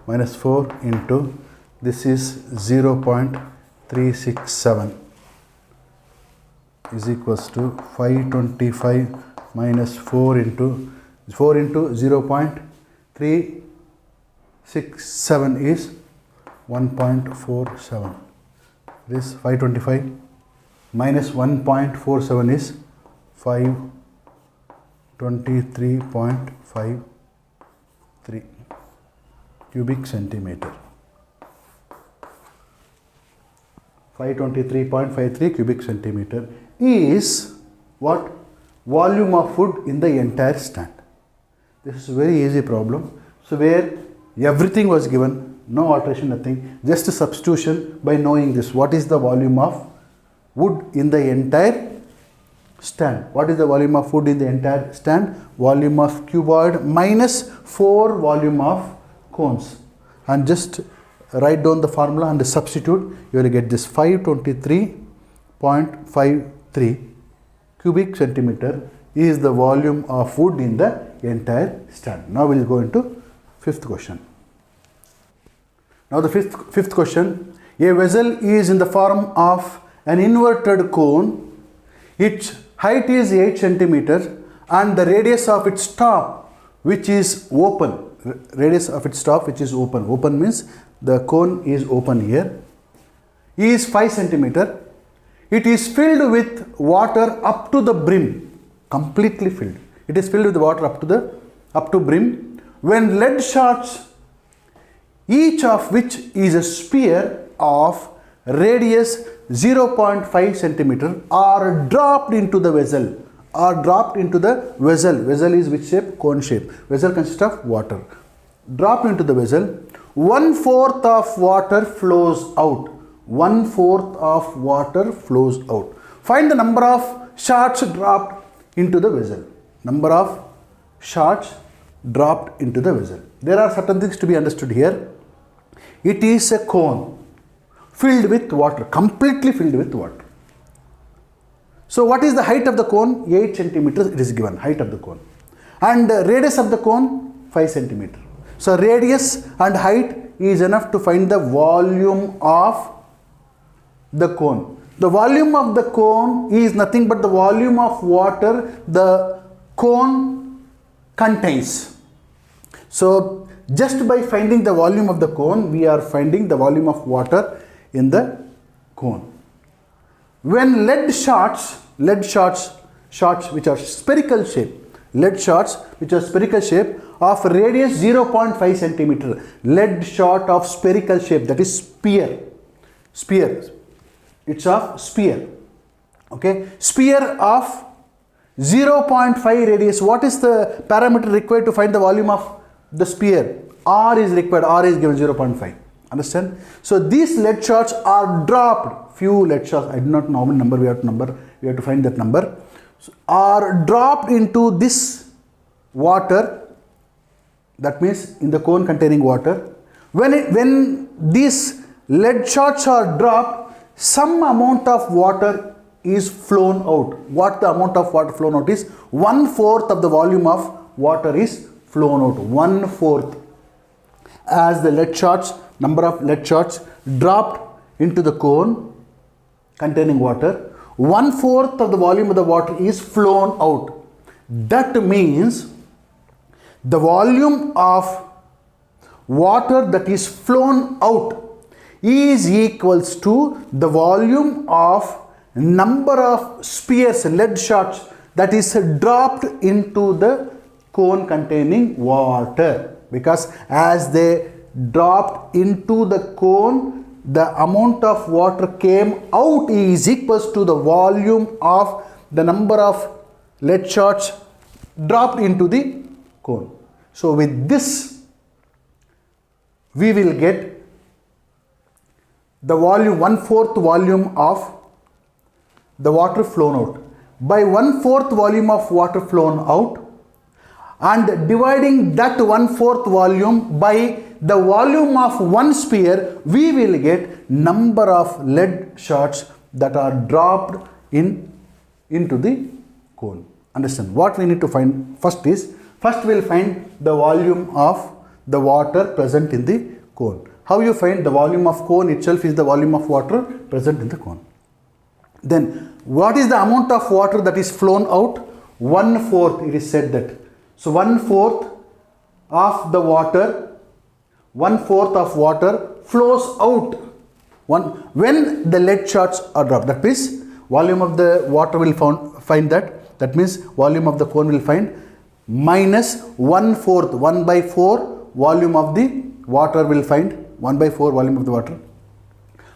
minus 4 into, this is 0.367 is equals to 525 minus 4 into 0.367 is 1.47. This 525 minus 1.47 is 523.53 cubic centimeter. 523.53 cubic centimeter is what? Volume of food in the entire stand. This is a very easy problem. So where everything was given, no alteration, nothing, just a substitution by knowing this. What is the volume of wood in the entire stand? What is the volume of food in the entire stand? Volume of cuboid minus 4 volume of cones. And just write down the formula and substitute, you will get this 523.53 cubic centimeter is the volume of wood in the entire stand. Now we will go into fifth question. Now the fifth question, a vessel is in the form of an inverted cone. Its height is 8 centimeters and the radius of its top, which is open, radius of its top which is open, open means the cone is open here, is 5 centimeter. It is filled with water up to the brim, completely filled. It is filled with water up to brim. When lead shots, each of which is a sphere of radius 0.5 centimeter, are dropped into the vessel. Vessel is which shape? Cone shape. Vessel consists of water. Dropped into the vessel. 1/4 of water flows out. 1/4 of water flows out. Find the number of shots dropped into the vessel. Number of shots dropped into the vessel. There are certain things to be understood here. It is a cone filled with water, completely filled with water. So what is the height of the cone? 8 centimeters it is given, height of the cone. And radius of the cone, 5 centimeters. So radius and height is enough to find the volume of the cone. The volume of the cone is nothing but the volume of water the cone contains. So just by finding the volume of the cone, we are finding the volume of water in the cone. When lead shots which are spherical shape, of radius 0.5 centimeter, lead shot of spherical shape, that is sphere, it's of sphere, okay, sphere of 0.5 radius. What is the parameter required to find the volume of the sphere? R is required, R is given 0.5. Understand? So these lead shots are dropped, few lead shots, I do not know how many number, we have to find that number, so are dropped into this water, that means in the cone containing water. When these lead shots are dropped, some amount of water is flown out. What the amount of water flown out is? 1/4 of the volume of water is flown out, 1/4. As the lead shots, number of lead shots dropped into the cone containing water, 1/4 of the volume of the water is flown out. That means the volume of water that is flown out is equals to the volume of number of spheres, lead shots that is dropped into the cone containing water. Because as they dropped into the cone, the amount of water came out is equals to the volume of the number of lead shots dropped into the cone. So with this, we will get the volume, 1/4 volume of the water flown out. By 1/4 volume of water flown out and dividing that 1/4 volume by the volume of one sphere, we will get number of lead shots that are dropped into the cone. Understand? What we need to find first is, first we will find the volume of the water present in the cone. How you find? The volume of cone itself is the volume of water present in the cone. Then what is the amount of water that is flown out? 1/4, it is said that. So 1/4 of the water, 1/4 of water flows out when the lead shots are dropped. That means volume of the water will find that. That means volume of the cone will find minus 1/4, 1/4 volume of the water will find, 1/4 volume of the water.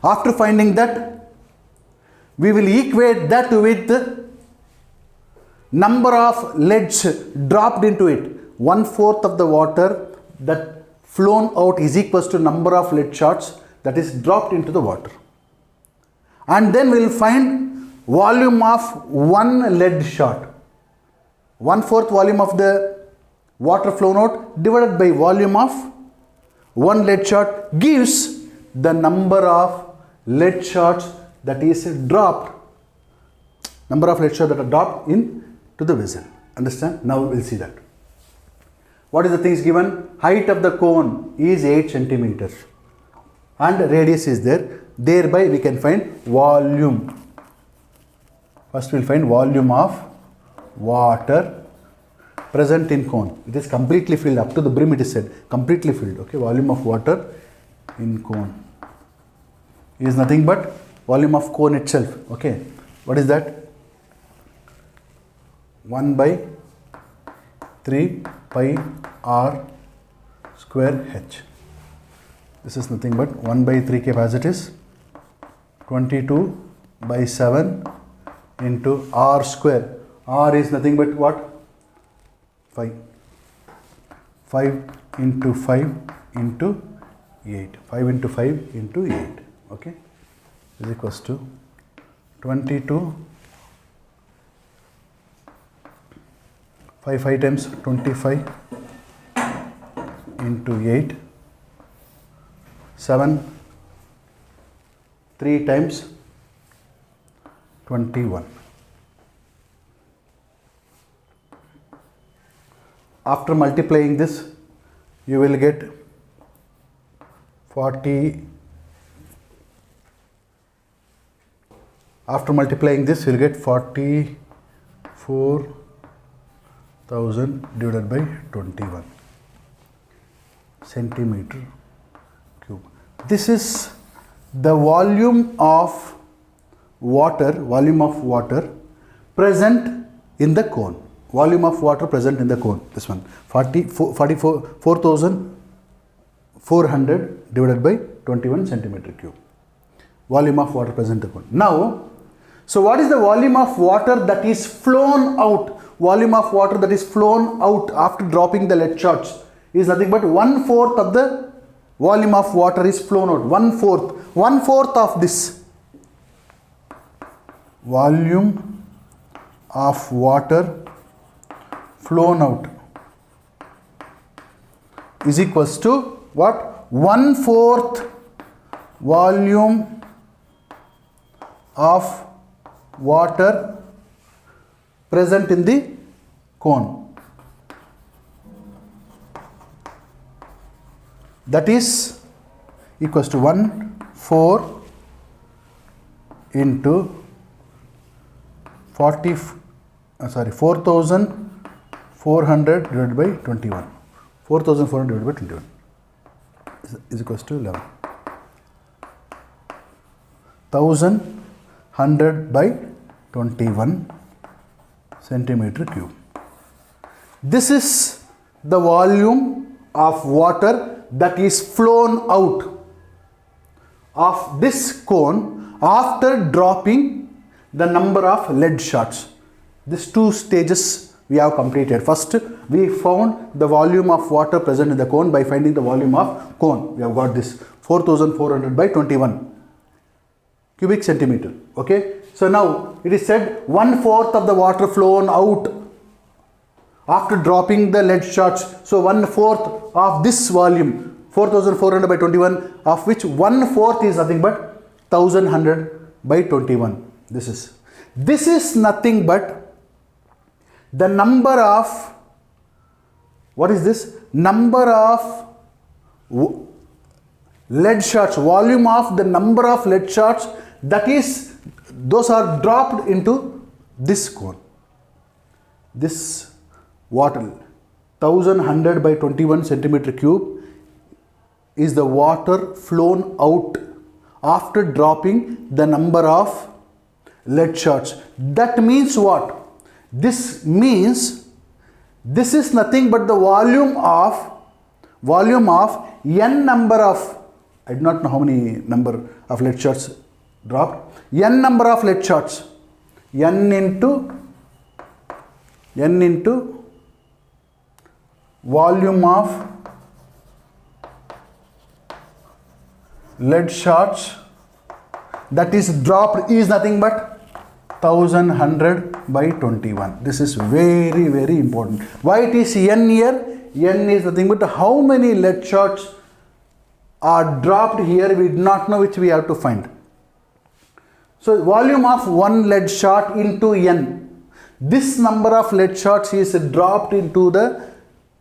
After finding that, we will equate that with the number of leads dropped into it. 1/4 of the water that flown out is equals to number of lead shots that is dropped into the water. And then we will find volume of one lead shot. 1/4 volume of the water flown out divided by volume of one lead shot gives the number of lead shots that is dropped, number of lead shots that are dropped into the vessel. Understand? Now we will see that. What is the things given? Height of the cone is 8 centimeters and radius is there. Thereby we can find volume. First we will find volume of water present in cone. It is completely filled up to the brim, it is said. Completely filled. Okay, volume of water in cone is nothing but volume of cone itself. Okay, what is that? 1/3 pi r square h. This is nothing but 1/3 capacity is 22/7 into r square. R is nothing but what? 5. 5 into 5 into 8. 5 into 5 into 8. Okay, is equals to 22. 5 times 25 into 8. 7. 3 times 21. After multiplying this, you will get 40. After multiplying this, you will get 44,000 divided by 21 centimeter cube. This is the volume of water present in the cone. Volume of water present in the cone. This one, 4,400 divided by 21 centimeter cube. Volume of water present in the cone. Now, so what is the volume of water that is flown out? Volume of water that is flown out after dropping the lead shots is nothing but 1/4 of the volume of water is flown out. 1/4. 1/4 of this volume of water flown out is equals to what? 1/4 volume of water present in the cone. That is equals to 1/4 into 4,400 divided by 21. 4,400 divided by 21 is equals to 11. 1,100 by 21 centimeter cube. This is the volume of water that is flown out of this cone after dropping the number of lead shots. These two stages we have completed. First, we found the volume of water present in the cone by finding the volume of cone. We have got this 4400 by 21 cubic centimeter. Okay. So now it is said 1/4 of the water flown out after dropping the lead shards. So 1/4 of this volume 4400 by 21, of which 1/4 is nothing but 1100 by 21. This is nothing but the number of, what is this? Number of lead shards, volume of the number of lead shards, that is, those are dropped into this cone. This water 1100 by 21 centimeter cube is the water flown out after dropping the number of lead shards. That means what? This means this is nothing but the volume of n number of, I do not know how many number of lead shards dropped, n number of lead shards, n into volume of lead shards that is dropped is nothing but 1100 by 21. This is very, very important. Why it is n here? N is nothing but how many lead shards are dropped here, we do not know, which we have to find. So volume of one lead shard into n. This number of lead shards is dropped into the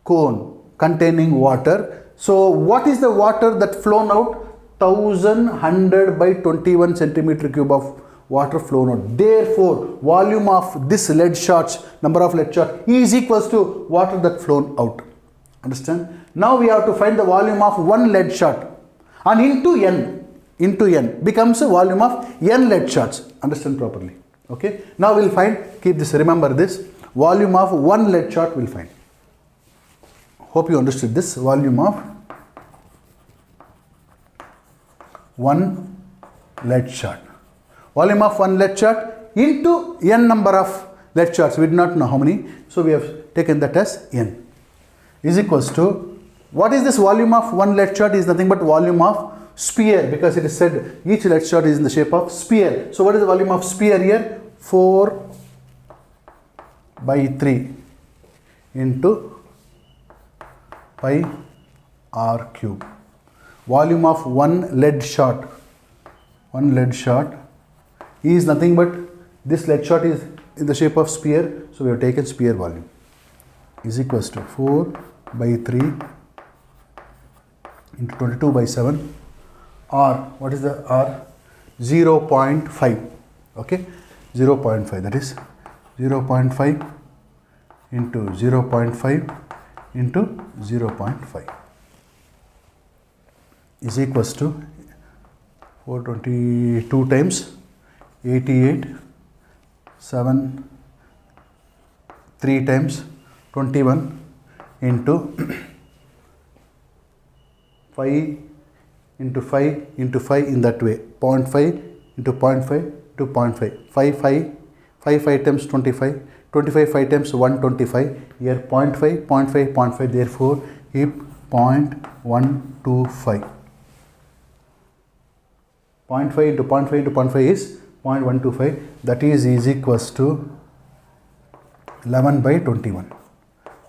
cone containing water. So what is the water that flown out? 1100 by 21 centimeter cube of water flown out. Therefore, volume of this lead shards, number of lead shards, is equals to water that flown out. Understand? Now we have to find the volume of one lead shard, and into n becomes a volume of n lead shards. Understand properly? Okay. Now we'll find, keep this, remember this, volume of one lead shard we'll find. Hope you understood this. Volume of one lead shard. Volume of one lead shard into n number of lead shards. We do not know how many, so we have taken that as n is equals to, what is this volume of one lead shard? Is nothing but volume of sphere, because it is said each lead shard is in the shape of sphere. So what is the volume of sphere here? 4 by 3 into pi r cube. Volume of one lead shard is nothing but, this lead shard is in the shape of sphere, so we have taken sphere volume, is equals to 4 by 3 into 22 by 7, r, what is the r? 0.5, okay, 0.5, that is 0.5 into 0.5 into 0.5 is equals to 422 times 88, 7, 3 times 21 into 5 into 5 into 5 in that way, 0.5 into 0.5 to 0.5, 5 times 25, 25 5 times 125, here 0.5, 0.5, 0.5, therefore keep 0.125. 0.5 into 0.5 into 0.5 is 0.125, that is equals to 11 by 21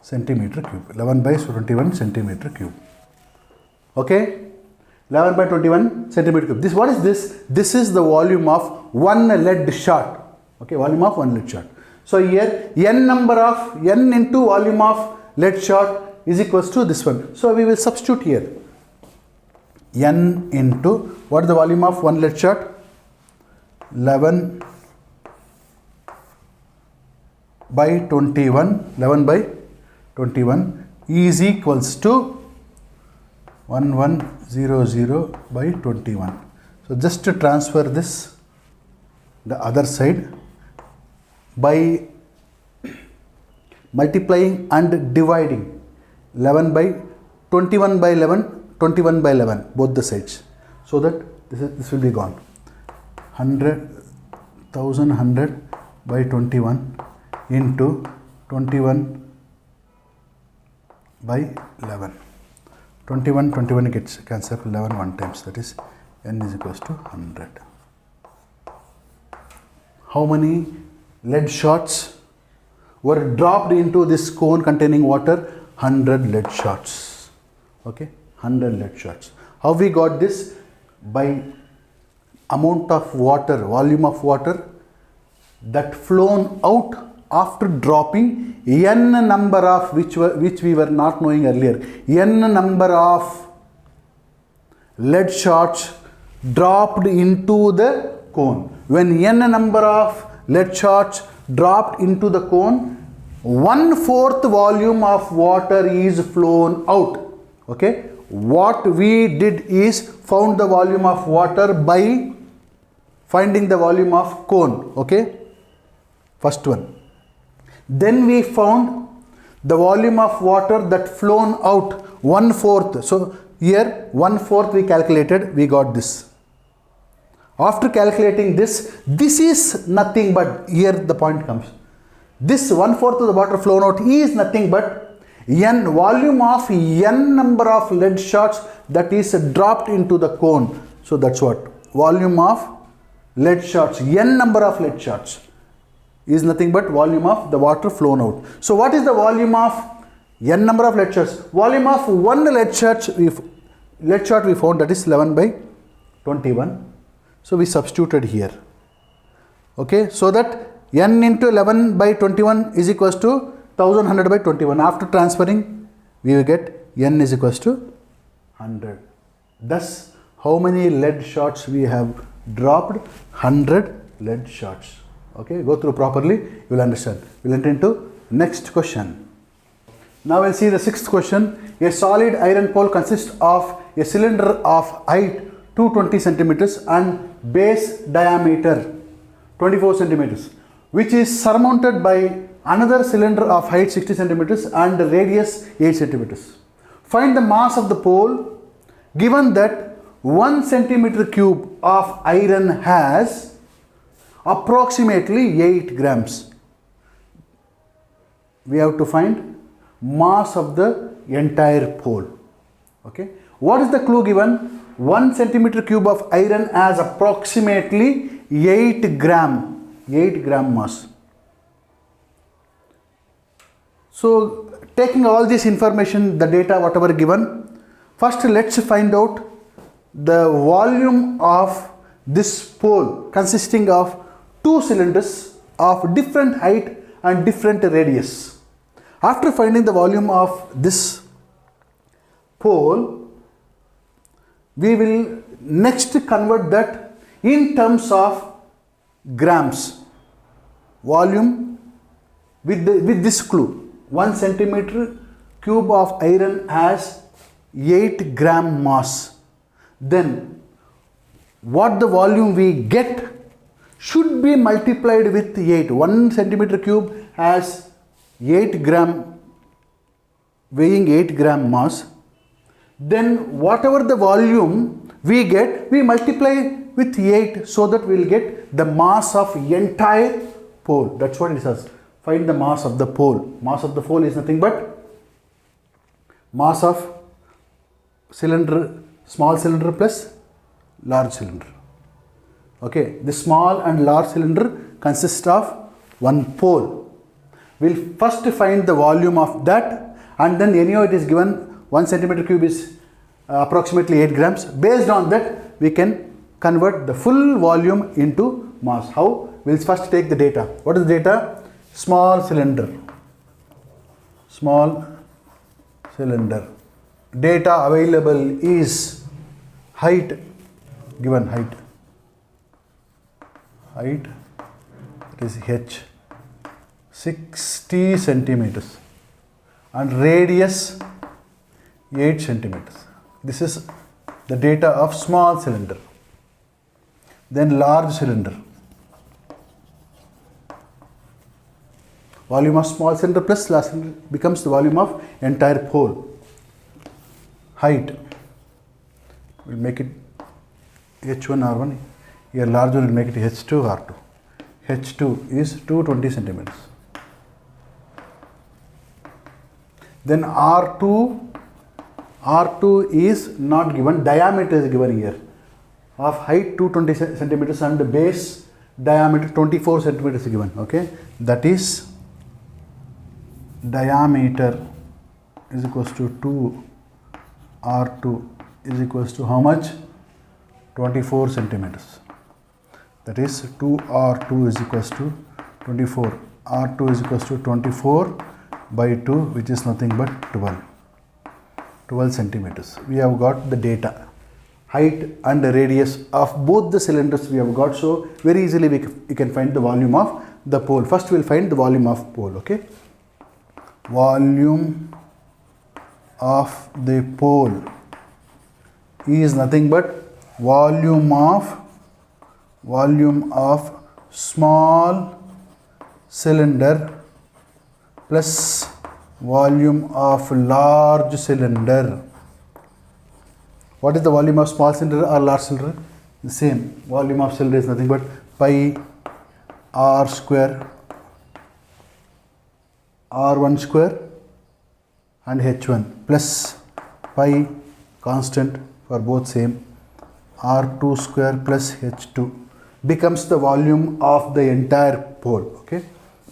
centimeter cube. 11 by 21 centimeter cube. Okay, 11 by 21 centimeter cube. This, what is this? This is the volume of one lead shard. Okay, volume of one lead shard. So here n number of, n into volume of lead shard is equals to this one. So we will substitute here. N into, what is the volume of one lead shard? 11 by 21, 11 by 21 is equals to 1100 by 21. So just to transfer this the other side by multiplying and dividing 11 by 21 by 11, 21 by 11, both the sides, so that this will be gone. 1100 by 21 into 21 by 11. 21 gets cancelled 11 one times, that is n is equals to 100. How many lead shots were dropped into this cone containing water? 100 lead shots. Okay, 100 lead shots. How we got this? By amount of water, volume of water that flown out after dropping n number of which we were not knowing earlier. N number of lead shots dropped into the cone. When n number of lead shots dropped into the cone, 1/4 volume of water is flown out. Okay, what we did is found the volume of water by finding the volume of cone. Okay, first one. Then we found the volume of water that flown out, 1/4. So here 1/4 we calculated, we got this. After calculating this is nothing but, here the point comes, this 1/4 of the water flown out is nothing but n volume of n number of lead shots that is dropped into the cone. So that's what volume of lead shots, n number of lead shots is nothing but volume of the water flown out. So what is the volume of n number of lead shots? Volume of one lead shot we found, that is 11 by 21. So we substituted here. Okay, so that n into 11 by 21 is equals to 1100 by 21. After transferring, we will get n is equals to 100. Thus, how many lead shots we have dropped? 100 lead shots. Okay, go through properly, you will understand. We will enter into next question. Now we'll see the sixth question. A solid iron pole consists of a cylinder of height 220 centimeters and base diameter 24 centimeters, which is surmounted by another cylinder of height 60 centimeters and radius 8 centimeters. Find the mass of the pole given that 1 centimeter cube of iron has approximately 8 grams. We have to find mass of the entire pole. Okay, what is the clue given? 1 centimeter cube of iron has approximately 8 gram mass. So taking all this information, the data whatever given, first let's find out the volume of this pole consisting of two cylinders of different height and different radius. After finding the volume of this pole, we will next convert that in terms of grams. Volume with this clue. 1 centimeter cube of iron has 8 gram mass. Then what the volume we get should be multiplied with 8. 1 centimeter cube has 8 gram, weighing 8 gram mass. Then whatever the volume we get, we multiply with 8 so that we will get the mass of entire pole. That's what it says. Find the mass of the pole. Mass of the pole is nothing but mass of cylinder, small cylinder plus large cylinder. Okay, the small and large cylinder consist of one pole. We'll first find the volume of that, and then anyhow it is given 1 centimeter cube is approximately 8 grams. Based on that, we can convert the full volume into mass. How? We'll first take the data. What is the data? Small cylinder. Small cylinder. Data available is height, given height. Height, it is h, 60 centimeters, and radius 8 centimeters. This is the data of small cylinder. Then large cylinder. Volume of small cylinder plus large cylinder becomes the volume of entire pole. Height, we'll make it h1 r1. Here large one will make it h2 r2. h2 is 220 centimeters. Then R2 is not given, diameter is given here. Of height 220 centimeters and the base diameter 24 centimeters is given. Okay, that is diameter is equals to 2 R2 is equals to how much? 24 centimeters. That is 2R2 is equals to 24. R2 is equals to 24 by 2, which is nothing but 12 centimeters. We have got the data. Height and the radius of both the cylinders we have got. So very easily we can find the volume of the pole. First we will find the volume of pole. Okay. Volume of the pole is nothing but volume of small cylinder plus volume of large cylinder. What is the volume of small cylinder or large cylinder? The same. Volume of cylinder is nothing but pi r square r1 square and h1 plus pi constant for both same r2 square plus h2 becomes the volume of the entire pole. Okay,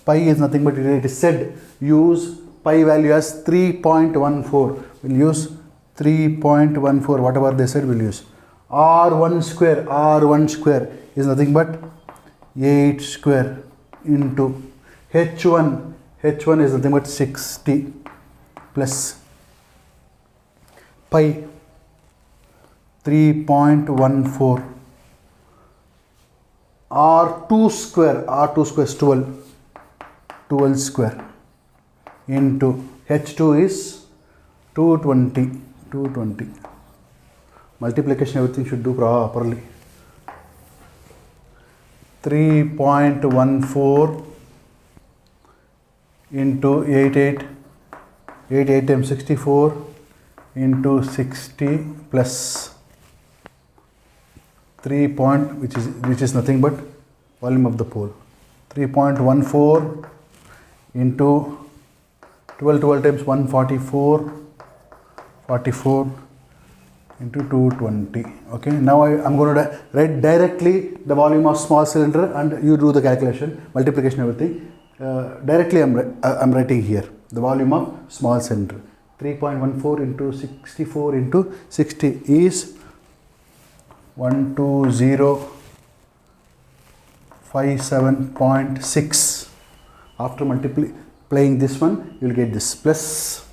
pi is nothing but it is said use pi value as 3.14. We'll use 3.14, whatever they said we'll use. R1 square is nothing but 8 square into h1 is nothing but 60 plus pi 3.14. R2 square is 12 square into h2 is 220. Multiplication everything should do properly. 3.14 into 88 times 64 into 60 plus 3 which is nothing but volume of the pole. 3.14 into 12 times 144 into 220. Okay, now I'm going to write directly the volume of small cylinder and you do the calculation, multiplication, everything. Directly I'm writing here the volume of small cylinder. 3.14 into 64 into 60 is 12057.6. After multiplying this one, you will get this plus.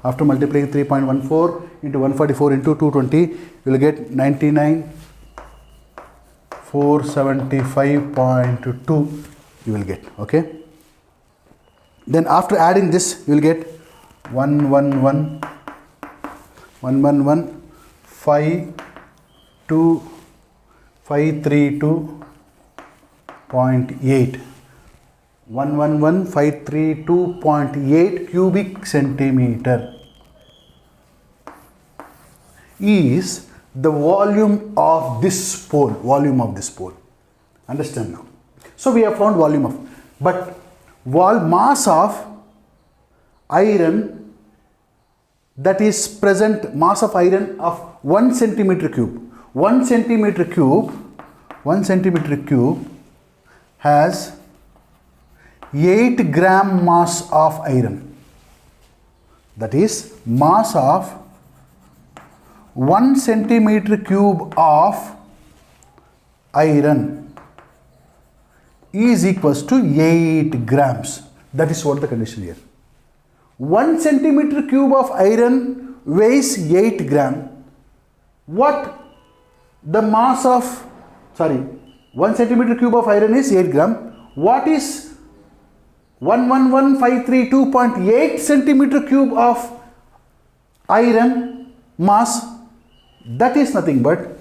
After multiplying 3.14 into 144 into 220, you will get 99,475.2. You will get. Okay. Then after adding this, you will get 111,532.8. 111,532.8 cubic centimeter is the volume of this pole. Understand now? So we have found volume of, but mass of iron that is present, mass of iron of 1 centimeter cube. 1 centimeter cube has 8 gram mass of iron. That is mass of 1 centimeter cube of iron is equals to 8 grams. That is what the condition here. 1 centimeter cube of iron weighs 8 gram. What the mass of, 1 centimeter cube of iron is 8 gram. What is 111,532.8 centimeter cube of iron mass? That is nothing but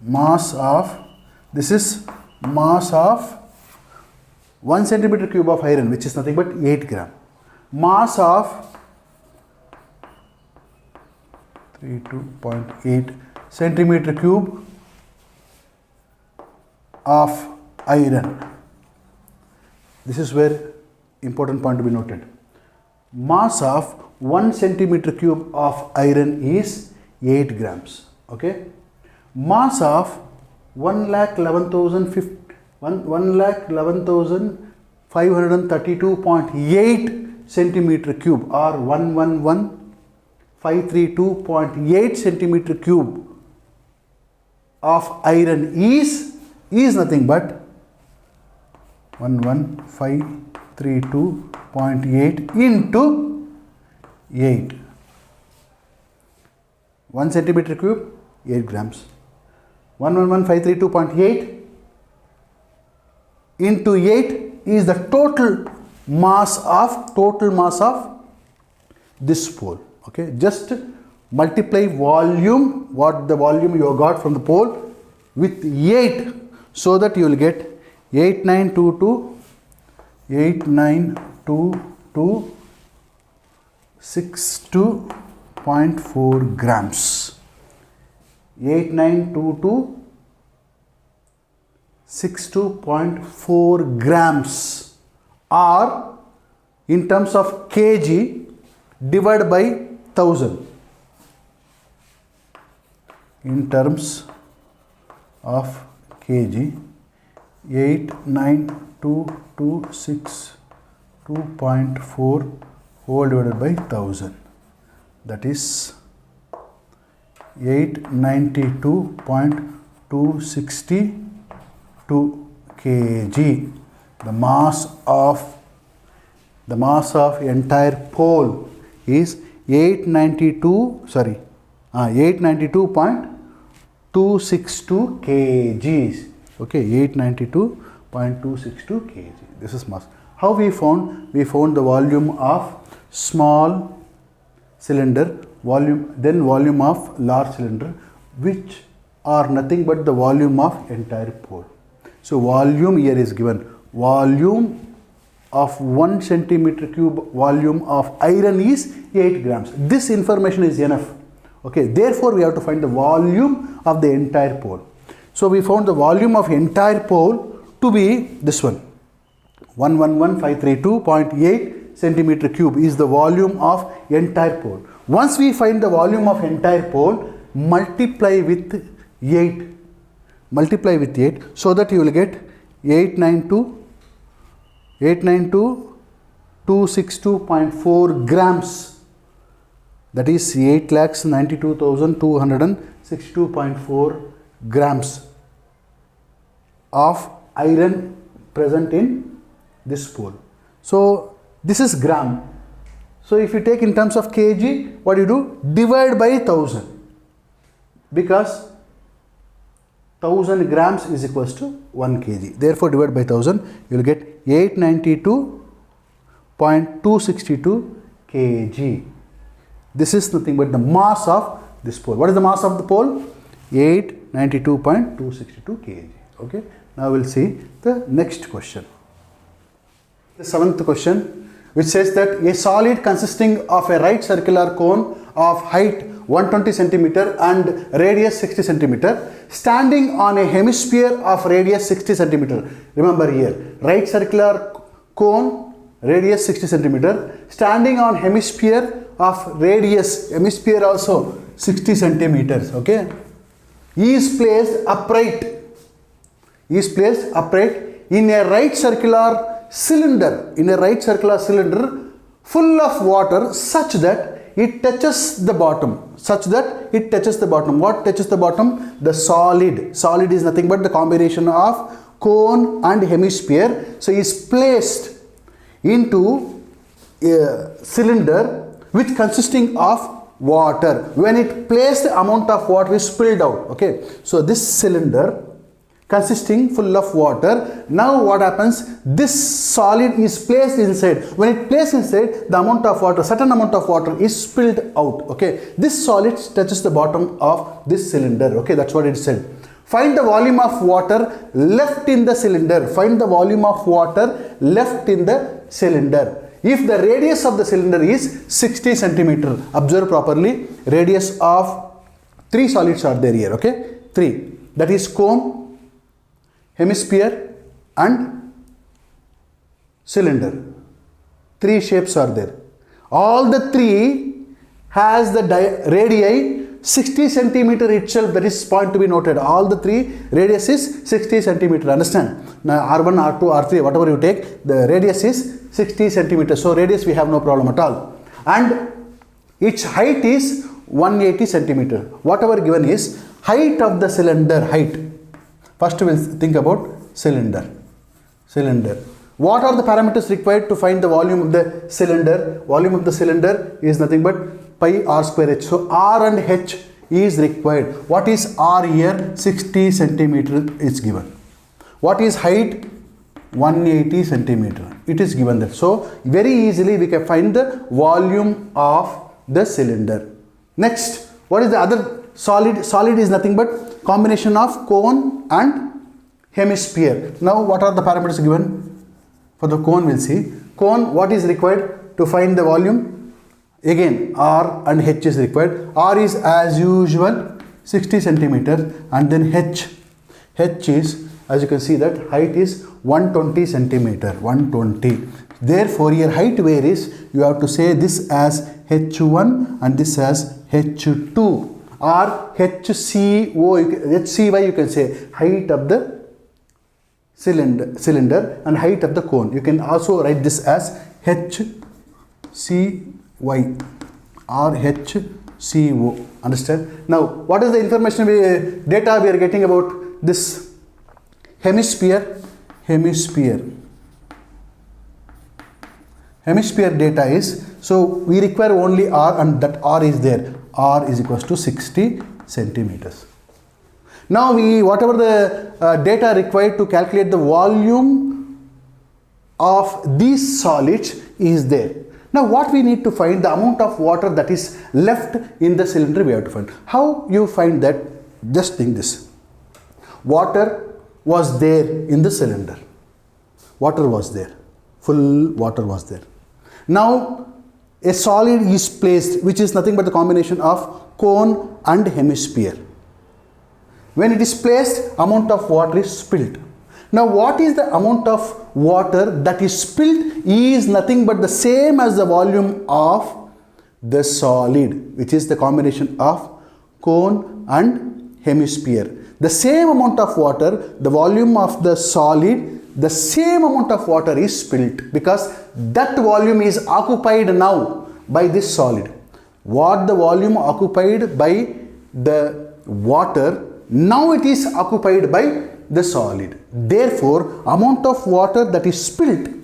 mass of, this is mass of 1 centimeter cube of iron, which is nothing but 8 gram. Mass of 32.8 centimeter cube of iron. This is where important point to be noted. mass of 1 centimeter cube of iron is 8 grams. Okay. Mass of 1,11,532.8 centimeter cube or 111,532.8 centimeter cube of iron is nothing but 11532.8 into 8. 1 centimeter cube, 8 grams. 11532.8 into 8 is the total mass of this pole. Okay, just multiply volume, what the volume you got from the pole, with 8, so that you will get 8922.62.4 grams. 8922.62.4 grams, or in terms of kg divided by 1000. In terms of kg, 892262.4 whole divided by 1000, that is 892.262 kg. The mass of entire pole is 892.262 kgs. Okay, 892.262 kg. This is mass. How we found? We found the volume of small cylinder, then volume of large cylinder, which are nothing but the volume of entire pole. So volume here is given. Volume of 1 centimeter cube volume of iron is 8 grams. This information is enough. Okay, therefore we have to find the volume of the entire pole. So we found the volume of entire pole to be this one. 111,532.8 centimeter cube is the volume of entire pole. Once we find the volume of entire pole, multiply with 8. Multiply with 8, so that you will get 892.262.4 grams. That is 8,92,262.4 grams of iron present in this pole. So this is gram. So if you take in terms of kg, what you do? Divide by 1000, because 1000 grams is equals to 1 kg. Therefore divide by 1000, you will get 892.262 kg. This is nothing but the mass of this pole. What is the mass of the pole? 892.262 kg. Okay. Now we will see the next question. The 7th question, which says that a solid consisting of a right circular cone of height 120 centimeter and radius 60 centimeter standing on a hemisphere of radius 60 centimeter. Remember here, right circular cone, radius 60 centimeter, standing on hemisphere of radius, hemisphere also 60 centimeters. Okay, is placed upright in a right circular cylinder, full of water, such that it touches the bottom. What touches the bottom? The solid. Solid is nothing but the combination of cone and hemisphere. So is placed into a cylinder which consisting of water. When it placed, the amount of water is spilled out. Okay, so this cylinder consisting full of water. Now what happens? This solid is placed inside. When it placed inside, the amount of water, certain amount of water is spilled out. Okay, this solid touches the bottom of this cylinder. Okay, that's what it said. Find the volume of water left in the cylinder. Find the volume of water left in the cylinder. If the radius of the cylinder is 60 centimeter, observe properly. Radius of 3 solids are there here. Okay, 3. That is cone, hemisphere and cylinder. 3 shapes are there. All the three has the radii 60 centimeter itself. That is point to be noted. All the three radius is 60 centimeter. Understand? Now R1, R2, R3, whatever you take, the radius is 60 centimeter. So radius we have no problem at all. And its height is 180 centimeter. Whatever given is height of the cylinder, height. First we will think about cylinder. What are the parameters required to find the volume of the cylinder? Volume of the cylinder is nothing but pi r square h. So r and h is required. What is r here? 60 centimeter is given. What is height? 180 centimeter. It is given there. So very easily we can find the volume of the cylinder. Next, what is the other solid? Solid is nothing but combination of cone and hemisphere. Now what are the parameters given? For the cone we'll see. Cone, what is required to find the volume? Again r and h is required. R is as usual 60 centimeter, and then h is, as you can see, that height is 120 centimeter. 120. Therefore here height varies. You have to say this as h1 and this as h2 or hcy. You can say height of the cylinder and height of the cone. You can also write this as hcy or hco. Understand? Now what is the information data we are getting about this hemisphere data is, so we require only r, and that r is there. R is equals to 60 centimeters. Now whatever the data required to calculate the volume of these solids is there. Now what we need to find? The amount of water that is left in the cylinder we have to find. How you find that? Just think this. Water was there in the cylinder. Water was there. Full water was there. Now a solid is placed, which is nothing but the combination of cone and hemisphere. When it is placed, amount of water is spilled. Now what is the amount of water that is spilled? Is nothing but the same as the volume of the solid, which is the combination of cone and hemisphere. The same amount of water, the volume of the solid, the same amount of water is spilled, because that volume is occupied now by this solid. What the volume occupied by the water, now it is occupied by the solid. Therefore, amount of water that is spilled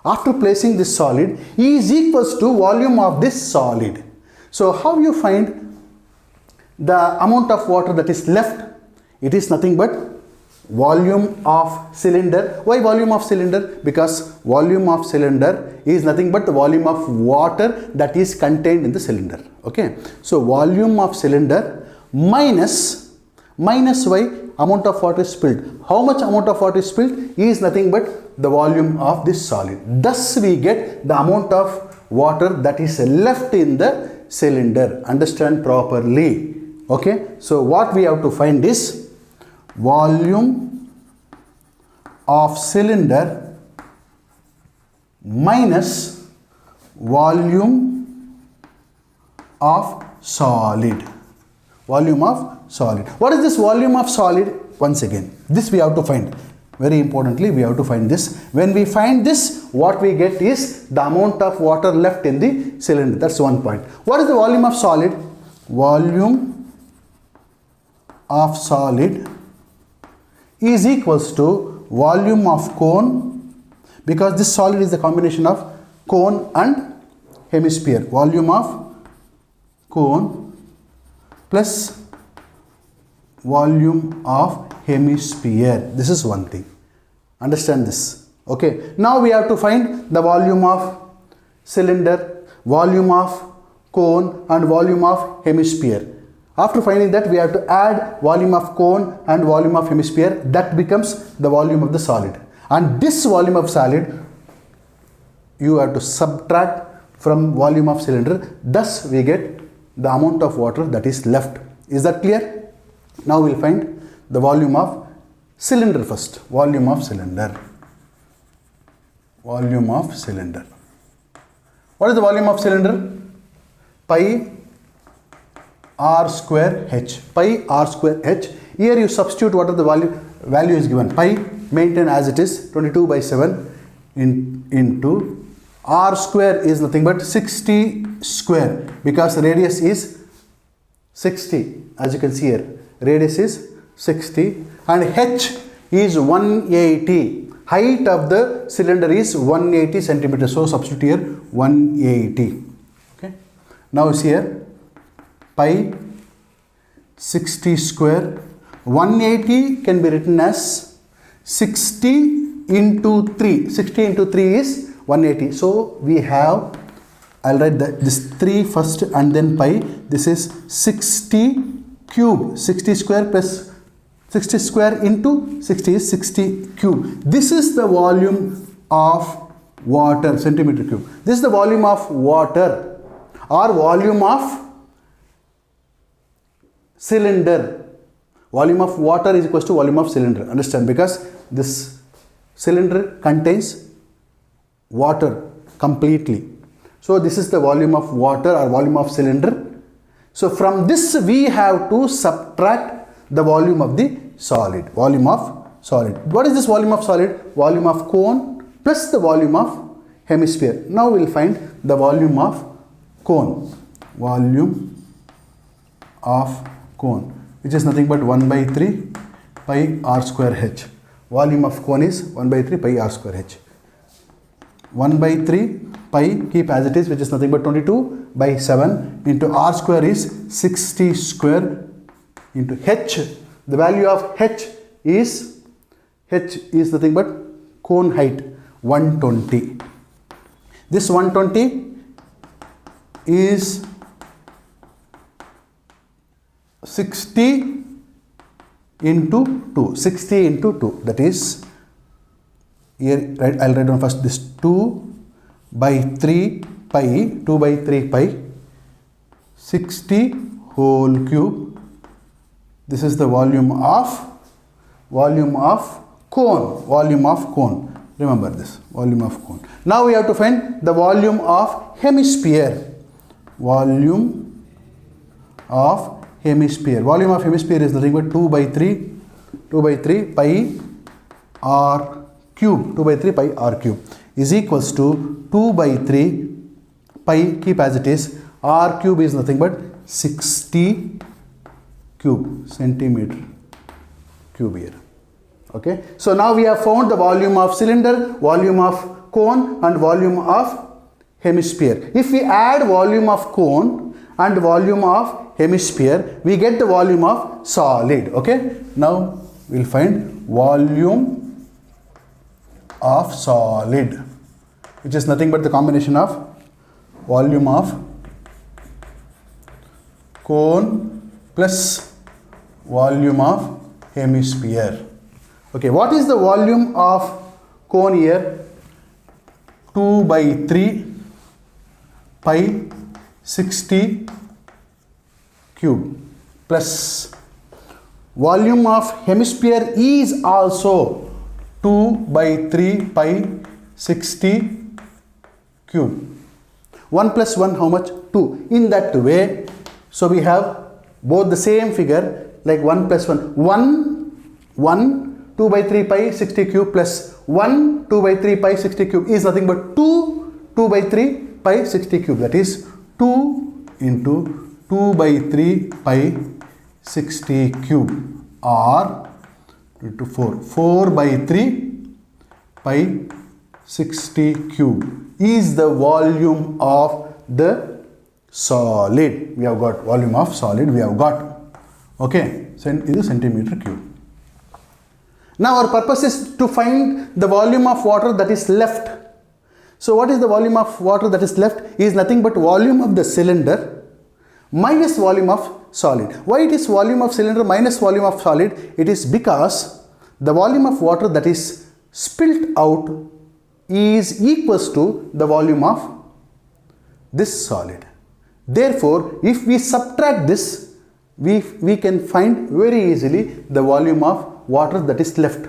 after placing this solid is equals to volume of this solid. So how you find the amount of water that is left? It is nothing but volume of cylinder. Why volume of cylinder? Because volume of cylinder is nothing but the volume of water that is contained in the cylinder. Okay. So volume of cylinder minus y, amount of water spilled. How much amount of water spilled is nothing but the volume of this solid. Thus we get the amount of water that is left in the cylinder. Understand properly. Okay. So what we have to find is volume of cylinder minus volume of solid. Volume of solid. What is this volume of solid? Once again, this we have to find. Very importantly, we have to find this. When we find this, what we get is the amount of water left in the cylinder. That's one point. What is the volume of solid? Volume of solid is equals to volume of cone, because this solid is the combination of cone and hemisphere. Volume of cone plus volume of hemisphere. This is one thing. Understand this. Okay. Now we have to find the volume of cylinder, volume of cone and volume of hemisphere. After finding that, we have to add volume of cone and volume of hemisphere. That becomes the volume of the solid. And this volume of solid, you have to subtract from volume of cylinder. Thus, we get the amount of water that is left. Is that clear? Now, we will find the volume of cylinder first. Volume of cylinder. Volume of cylinder. What is the volume of cylinder? Pi r square h. Pi r square h. Here you substitute what are the value is given. Pi maintain as it is 22 by 7 into r square is nothing but 60 square because the radius is 60 as you can see here. Radius is 60 and h is 180. Height of the cylinder is 180 centimeters. So substitute here 180. Okay. Now see here pi 60 square. 180 can be written as 60 into 3. 60 into 3 is 180. So we have, I'll write this 3 first and then pi. This is 60 cube. 60 square plus 60 square into 60 is 60 cube. This is the volume of water, centimeter cube. This is the volume of water or volume of cylinder. Volume of water is equals to volume of cylinder. Understand? Because this cylinder contains water completely. So this is the volume of water or volume of cylinder. So from this we have to subtract the volume of the solid. Volume of solid. What is this volume of solid? Volume of cone plus the volume of hemisphere. Now we will find the volume of cone. Volume of cone, which is nothing but 1 by 3 pi r square h. Volume of cone is 1 by 3 pi r square h. 1 by 3 pi keep as it is, which is nothing but 22 by 7 into r square is 60 square into h. The value of h is nothing but cone height 120. This 120 is 60 into 2. 60 into 2. That is, here I'll write down first this 2 by 3 pi, 2 by 3 pi, 60 whole cube. This is the volume of cone. Volume of cone. Remember this, volume of cone. Now we have to find the volume of hemisphere. Volume of hemisphere. Volume of hemisphere is nothing but 2 by 3 pi r cube. 2 by 3 pi r cube is equals to 2 by 3 pi, keep as it is, r cube is nothing but 60 cube, centimeter cube here. Okay. So now we have found the volume of cylinder, volume of cone and volume of hemisphere. If we add volume of cone and volume of hemisphere, we get the volume of solid. Okay. Now we will find volume of solid, which is nothing but the combination of volume of cone plus volume of hemisphere. Okay, what is the volume of cone here? 2 by 3 pi 60 cube plus volume of hemisphere is also 2 by 3 pi 60 cube. 1 plus 1 how much? 2. In that way, so we have both the same figure, like 1 plus 1. 2 by 3 pi 60 cube plus 1 2 by 3 pi 60 cube is nothing but 2 by 3 pi 60 cube. That is 2 into 2 by 3 pi 60 cube or into 4 by 3 pi 60 cube is the volume of the solid. We have got volume of solid, we have got. Okay, so it is centimeter cube. Now our purpose is to find the volume of water that is left. So what is the volume of water that is left? Is nothing but volume of the cylinder minus volume of solid. Why it is volume of cylinder minus volume of solid? It is because the volume of water that is spilt out is equals to the volume of this solid. Therefore, if we subtract this, we can find very easily the volume of water that is left.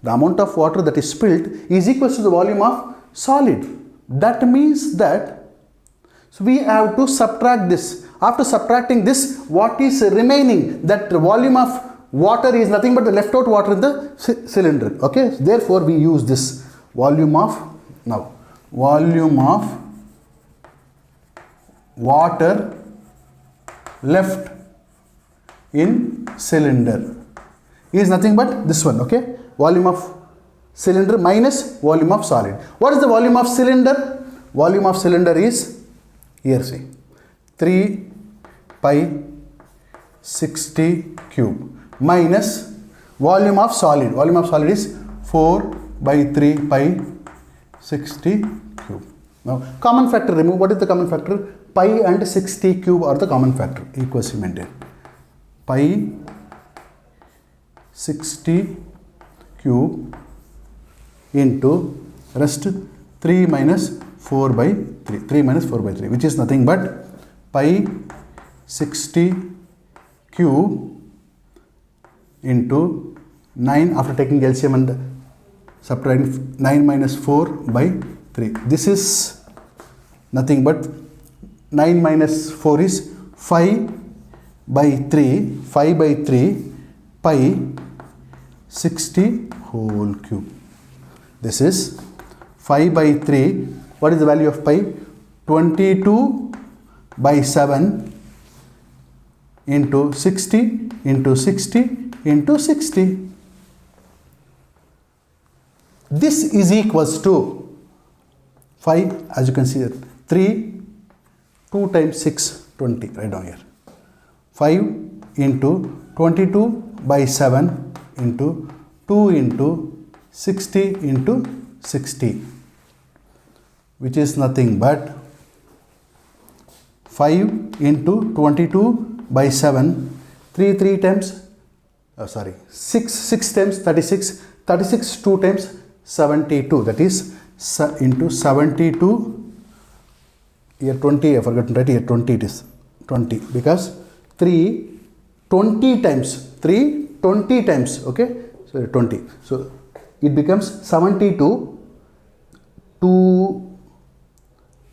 The amount of water that is spilt is equal to the volume of solid. That means that So we have to subtract this. After subtracting this, what is remaining? That volume of water is nothing but the left out water in the cylinder. Okay, therefore we use this volume of, now volume of water left in cylinder is nothing but this one. Okay, volume of cylinder minus volume of solid. What is the volume of cylinder? Volume of cylinder is, here see, 3 pi 60 cube minus volume of solid. Volume of solid is 4 by 3 pi 60 cube. Now common factor remove. What is the common factor? Pi and 60 cube are the common factor. Equals maintain. Pi 60 cube into rest 3 minus 4 by 3. 3 minus 4 by 3, which is nothing but pi 60 cube into 9 after taking LCM and subtracting 9 minus 4 by 3. This is nothing but 9 minus 4 is 5 by 3. 5 by 3 pi 60 whole cube. This is 5 by 3. What is the value of pi? 22 by 7 into 60 into 60 into 60. This is equals to 5, as you can see, 3, 2 times 6, 20, right down here. 5 into 22 by 7 into 2 into 60 into 60, which is nothing but 5 into 22 by 7, 3 times, 6 times 36, 36 2 times 72, that is into 72, here 20, I forgot to write here 20, it is 20, because 3 20 times, 3 20 times, okay, so 20, so it becomes 72 to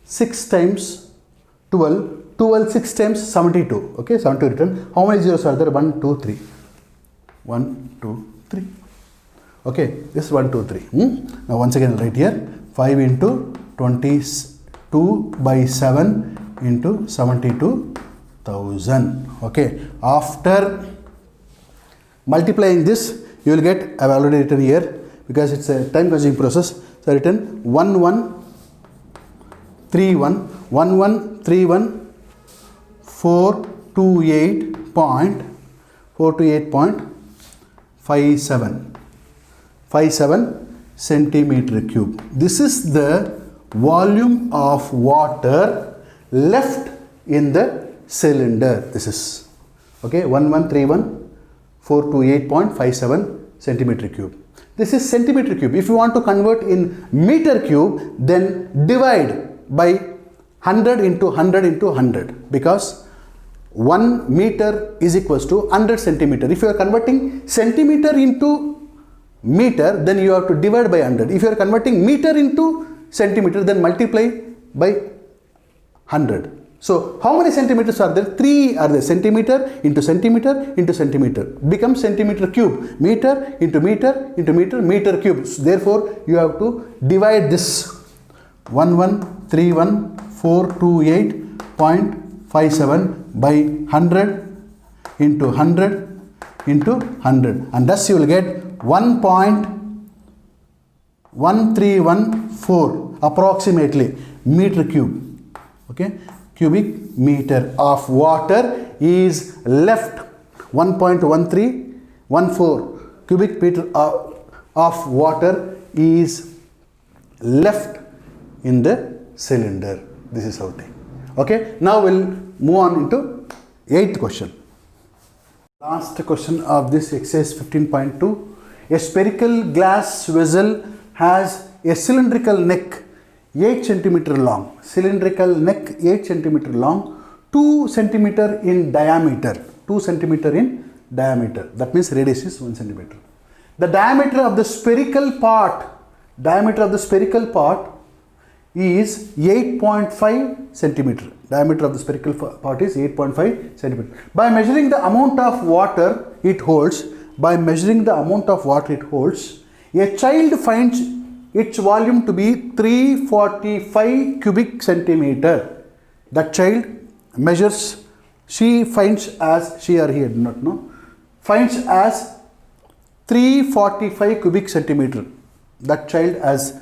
6 times 12, 12 6 times 72, okay, 72 written. How many zeros are there? 1 2 3, 1 2 3, okay, this is 1 2 3. Now once again write here 5 into 22 by 7 into 72,000. Okay, after multiplying this, you will get, I have already written here because it's a time consuming process, so I written 1131 428.57 centimeter cube. This is the volume of water left in the cylinder. This is, okay, 1131 428.57 centimeter cube. This is centimeter cube. If you want to convert in meter cube, then divide by 100 into 100 into 100, because 1 meter is equals to 100 centimeter. If you are converting centimeter into meter, then you have to divide by 100. If you are converting meter into centimeter, then multiply by 100. So how many centimeters are there? 3 are there. Centimeter into centimeter into centimeter becomes centimeter cube. Meter into meter into meter, meter cube. So therefore you have to divide this 1131 428.57 by 100 into 100 into 100, and thus you will get 1.1314 approximately meter cube. Okay, cubic meter of water is left. 1.1314 cubic meter of water is left in the cylinder. This is how it is. Okay, now we'll move on into 8th question. Last question of this exercise 15.2. A spherical glass vessel has a cylindrical neck 8 centimeter long. Cylindrical neck 8 centimeter long, 2 centimeter in diameter. 2 centimeter in diameter. That means radius is 1 centimeter. The diameter of the spherical part is 8.5 centimeter. Diameter of the spherical part is 8.5 centimeter. By measuring the amount of water it holds, a child finds its volume to be 345 cubic centimeter. That child measures, she finds as 345 cubic centimeter. That child has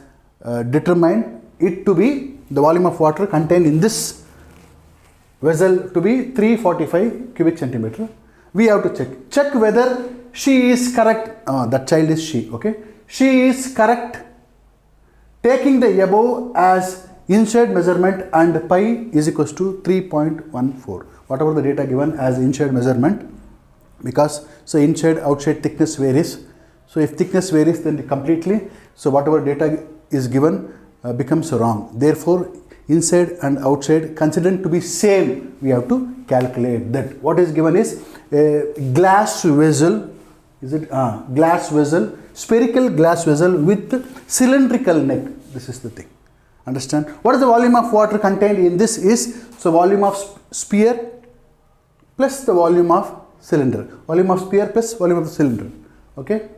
determined it to be the volume of water contained in this vessel to be 345 cubic centimeter. We have to check whether she is correct. That child is she. Okay, she is correct, taking the above as inside measurement and pi is equals to 3.14. Whatever the data given as inside measurement, because so inside outside thickness varies. So if thickness varies, then completely, so whatever data is given becomes wrong. Therefore, inside and outside considered to be same, we have to calculate that. What is given is a glass vessel. Is it glass vessel, spherical glass vessel with cylindrical neck? This is the thing. Understand? What is the volume of water contained in this is, so volume of sphere plus the volume of cylinder. Volume of sphere plus volume of the cylinder. Okay.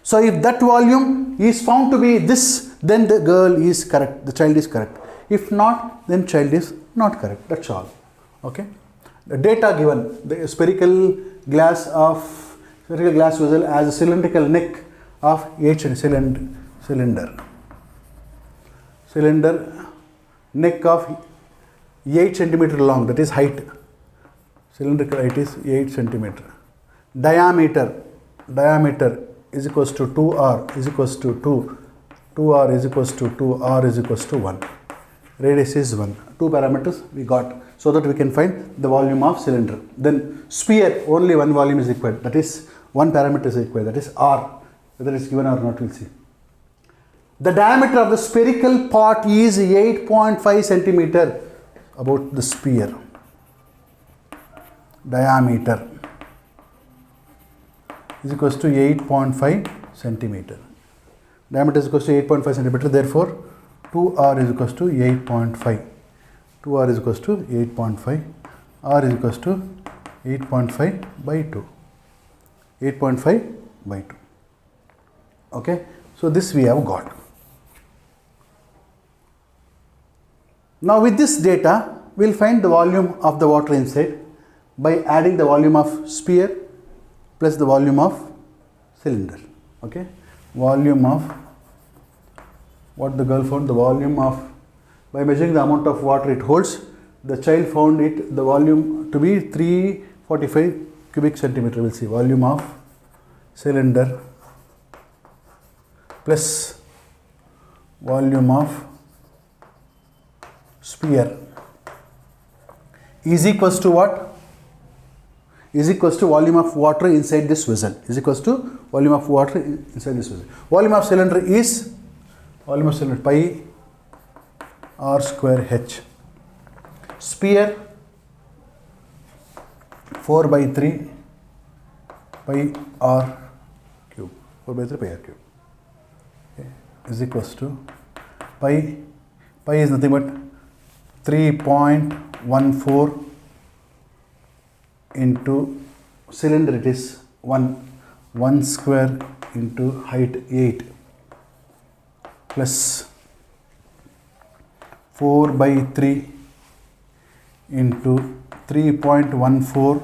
So if that volume is found to be this, then the girl is correct, the child is correct. If not, then child is not correct. That's all. Okay. The data given, the spherical glass vessel as a cylindrical neck of 8 cylinder neck of 8 centimeter long, that is height. Cylindrical height is 8 centimeter. Diameter is equals to 2r is equals to 2. 2r is equals to 2, r is equals to 1. Radius is 1. Two parameters we got, so that we can find the volume of cylinder. Then sphere, only one volume is required, that is one parameter is required, that is r. Whether it is given or not, we'll see. The diameter of the spherical part is 8.5 centimeter. About the sphere, diameter is equals to 8.5 centimeter. Diameter is equals to 8.5 centimeter. Therefore, 2r is equals to 8.5. 2r is equals to 8.5. R is equals to 8.5 by 2. 8.5 by 2. Okay. So this we have got. Now with this data, we will find the volume of the water inside by adding the volume of sphere plus the volume of cylinder. Okay. Volume of, what the girl found, the volume of, by measuring the amount of water it holds, the child found it, the volume to be 345 cubic centimeter. We will see volume of cylinder plus volume of sphere is equals to what? Is equals to volume of water inside this vessel. Is equals to volume of water inside this vessel. Volume of cylinder is pi r square h. Sphere 4 by 3 pi r cube. 4 by 3 pi r cube. Okay. Is equals to pi is nothing but 3.14 into cylinder, it is 1 square into height 8 plus 4 by 3 into 3.14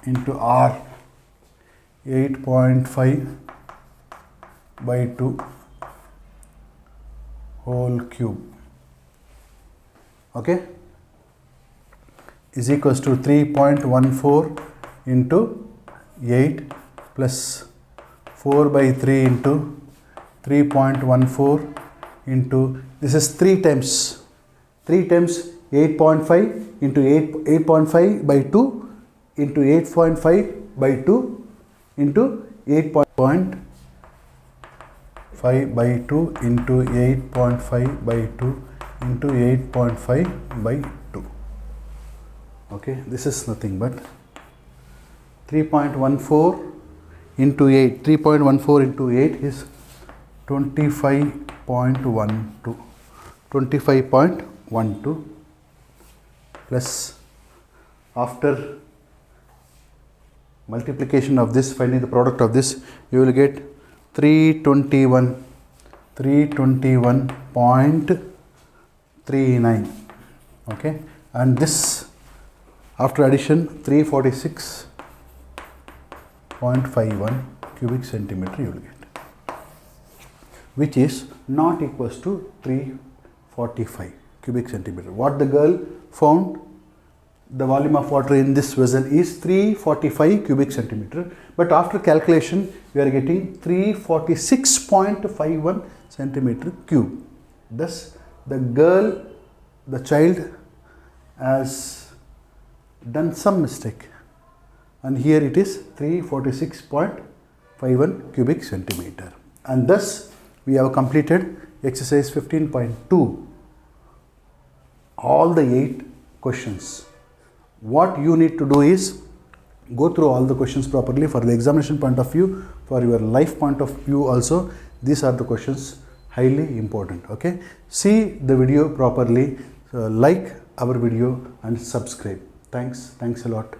into r 8.5 by 2 whole cube. Okay, is equals to 3.14 into 8 plus 4 by 3 into 3.14 into, this is 3 times 8.5 into 8.5 by 2 into 8.5 by 2 into 8.5 by 2 into 8.5 by 2 into 8.5 by 2. Okay, this is nothing but 3.14 into 8. 3.14 into 8 is 25.12 25.12 plus, after multiplication of this, finding the product of this, you will get 321.39. okay, and this after addition 346.51 cubic centimeter you will get, which is not equals to 345 cubic centimeter. What the girl found, the volume of water in this vessel is 345 cubic centimeter, but after calculation we are getting 346.51 centimeter cube. Thus the child has done some mistake, and here it is 346.51 cubic centimeter, and thus we have completed exercise 15.2, all the 8 questions. What you need to do is go through all the questions properly for the examination point of view, for your life point of view also. These are the questions highly important. Okay, see the video properly, like our video and subscribe. Thanks a lot.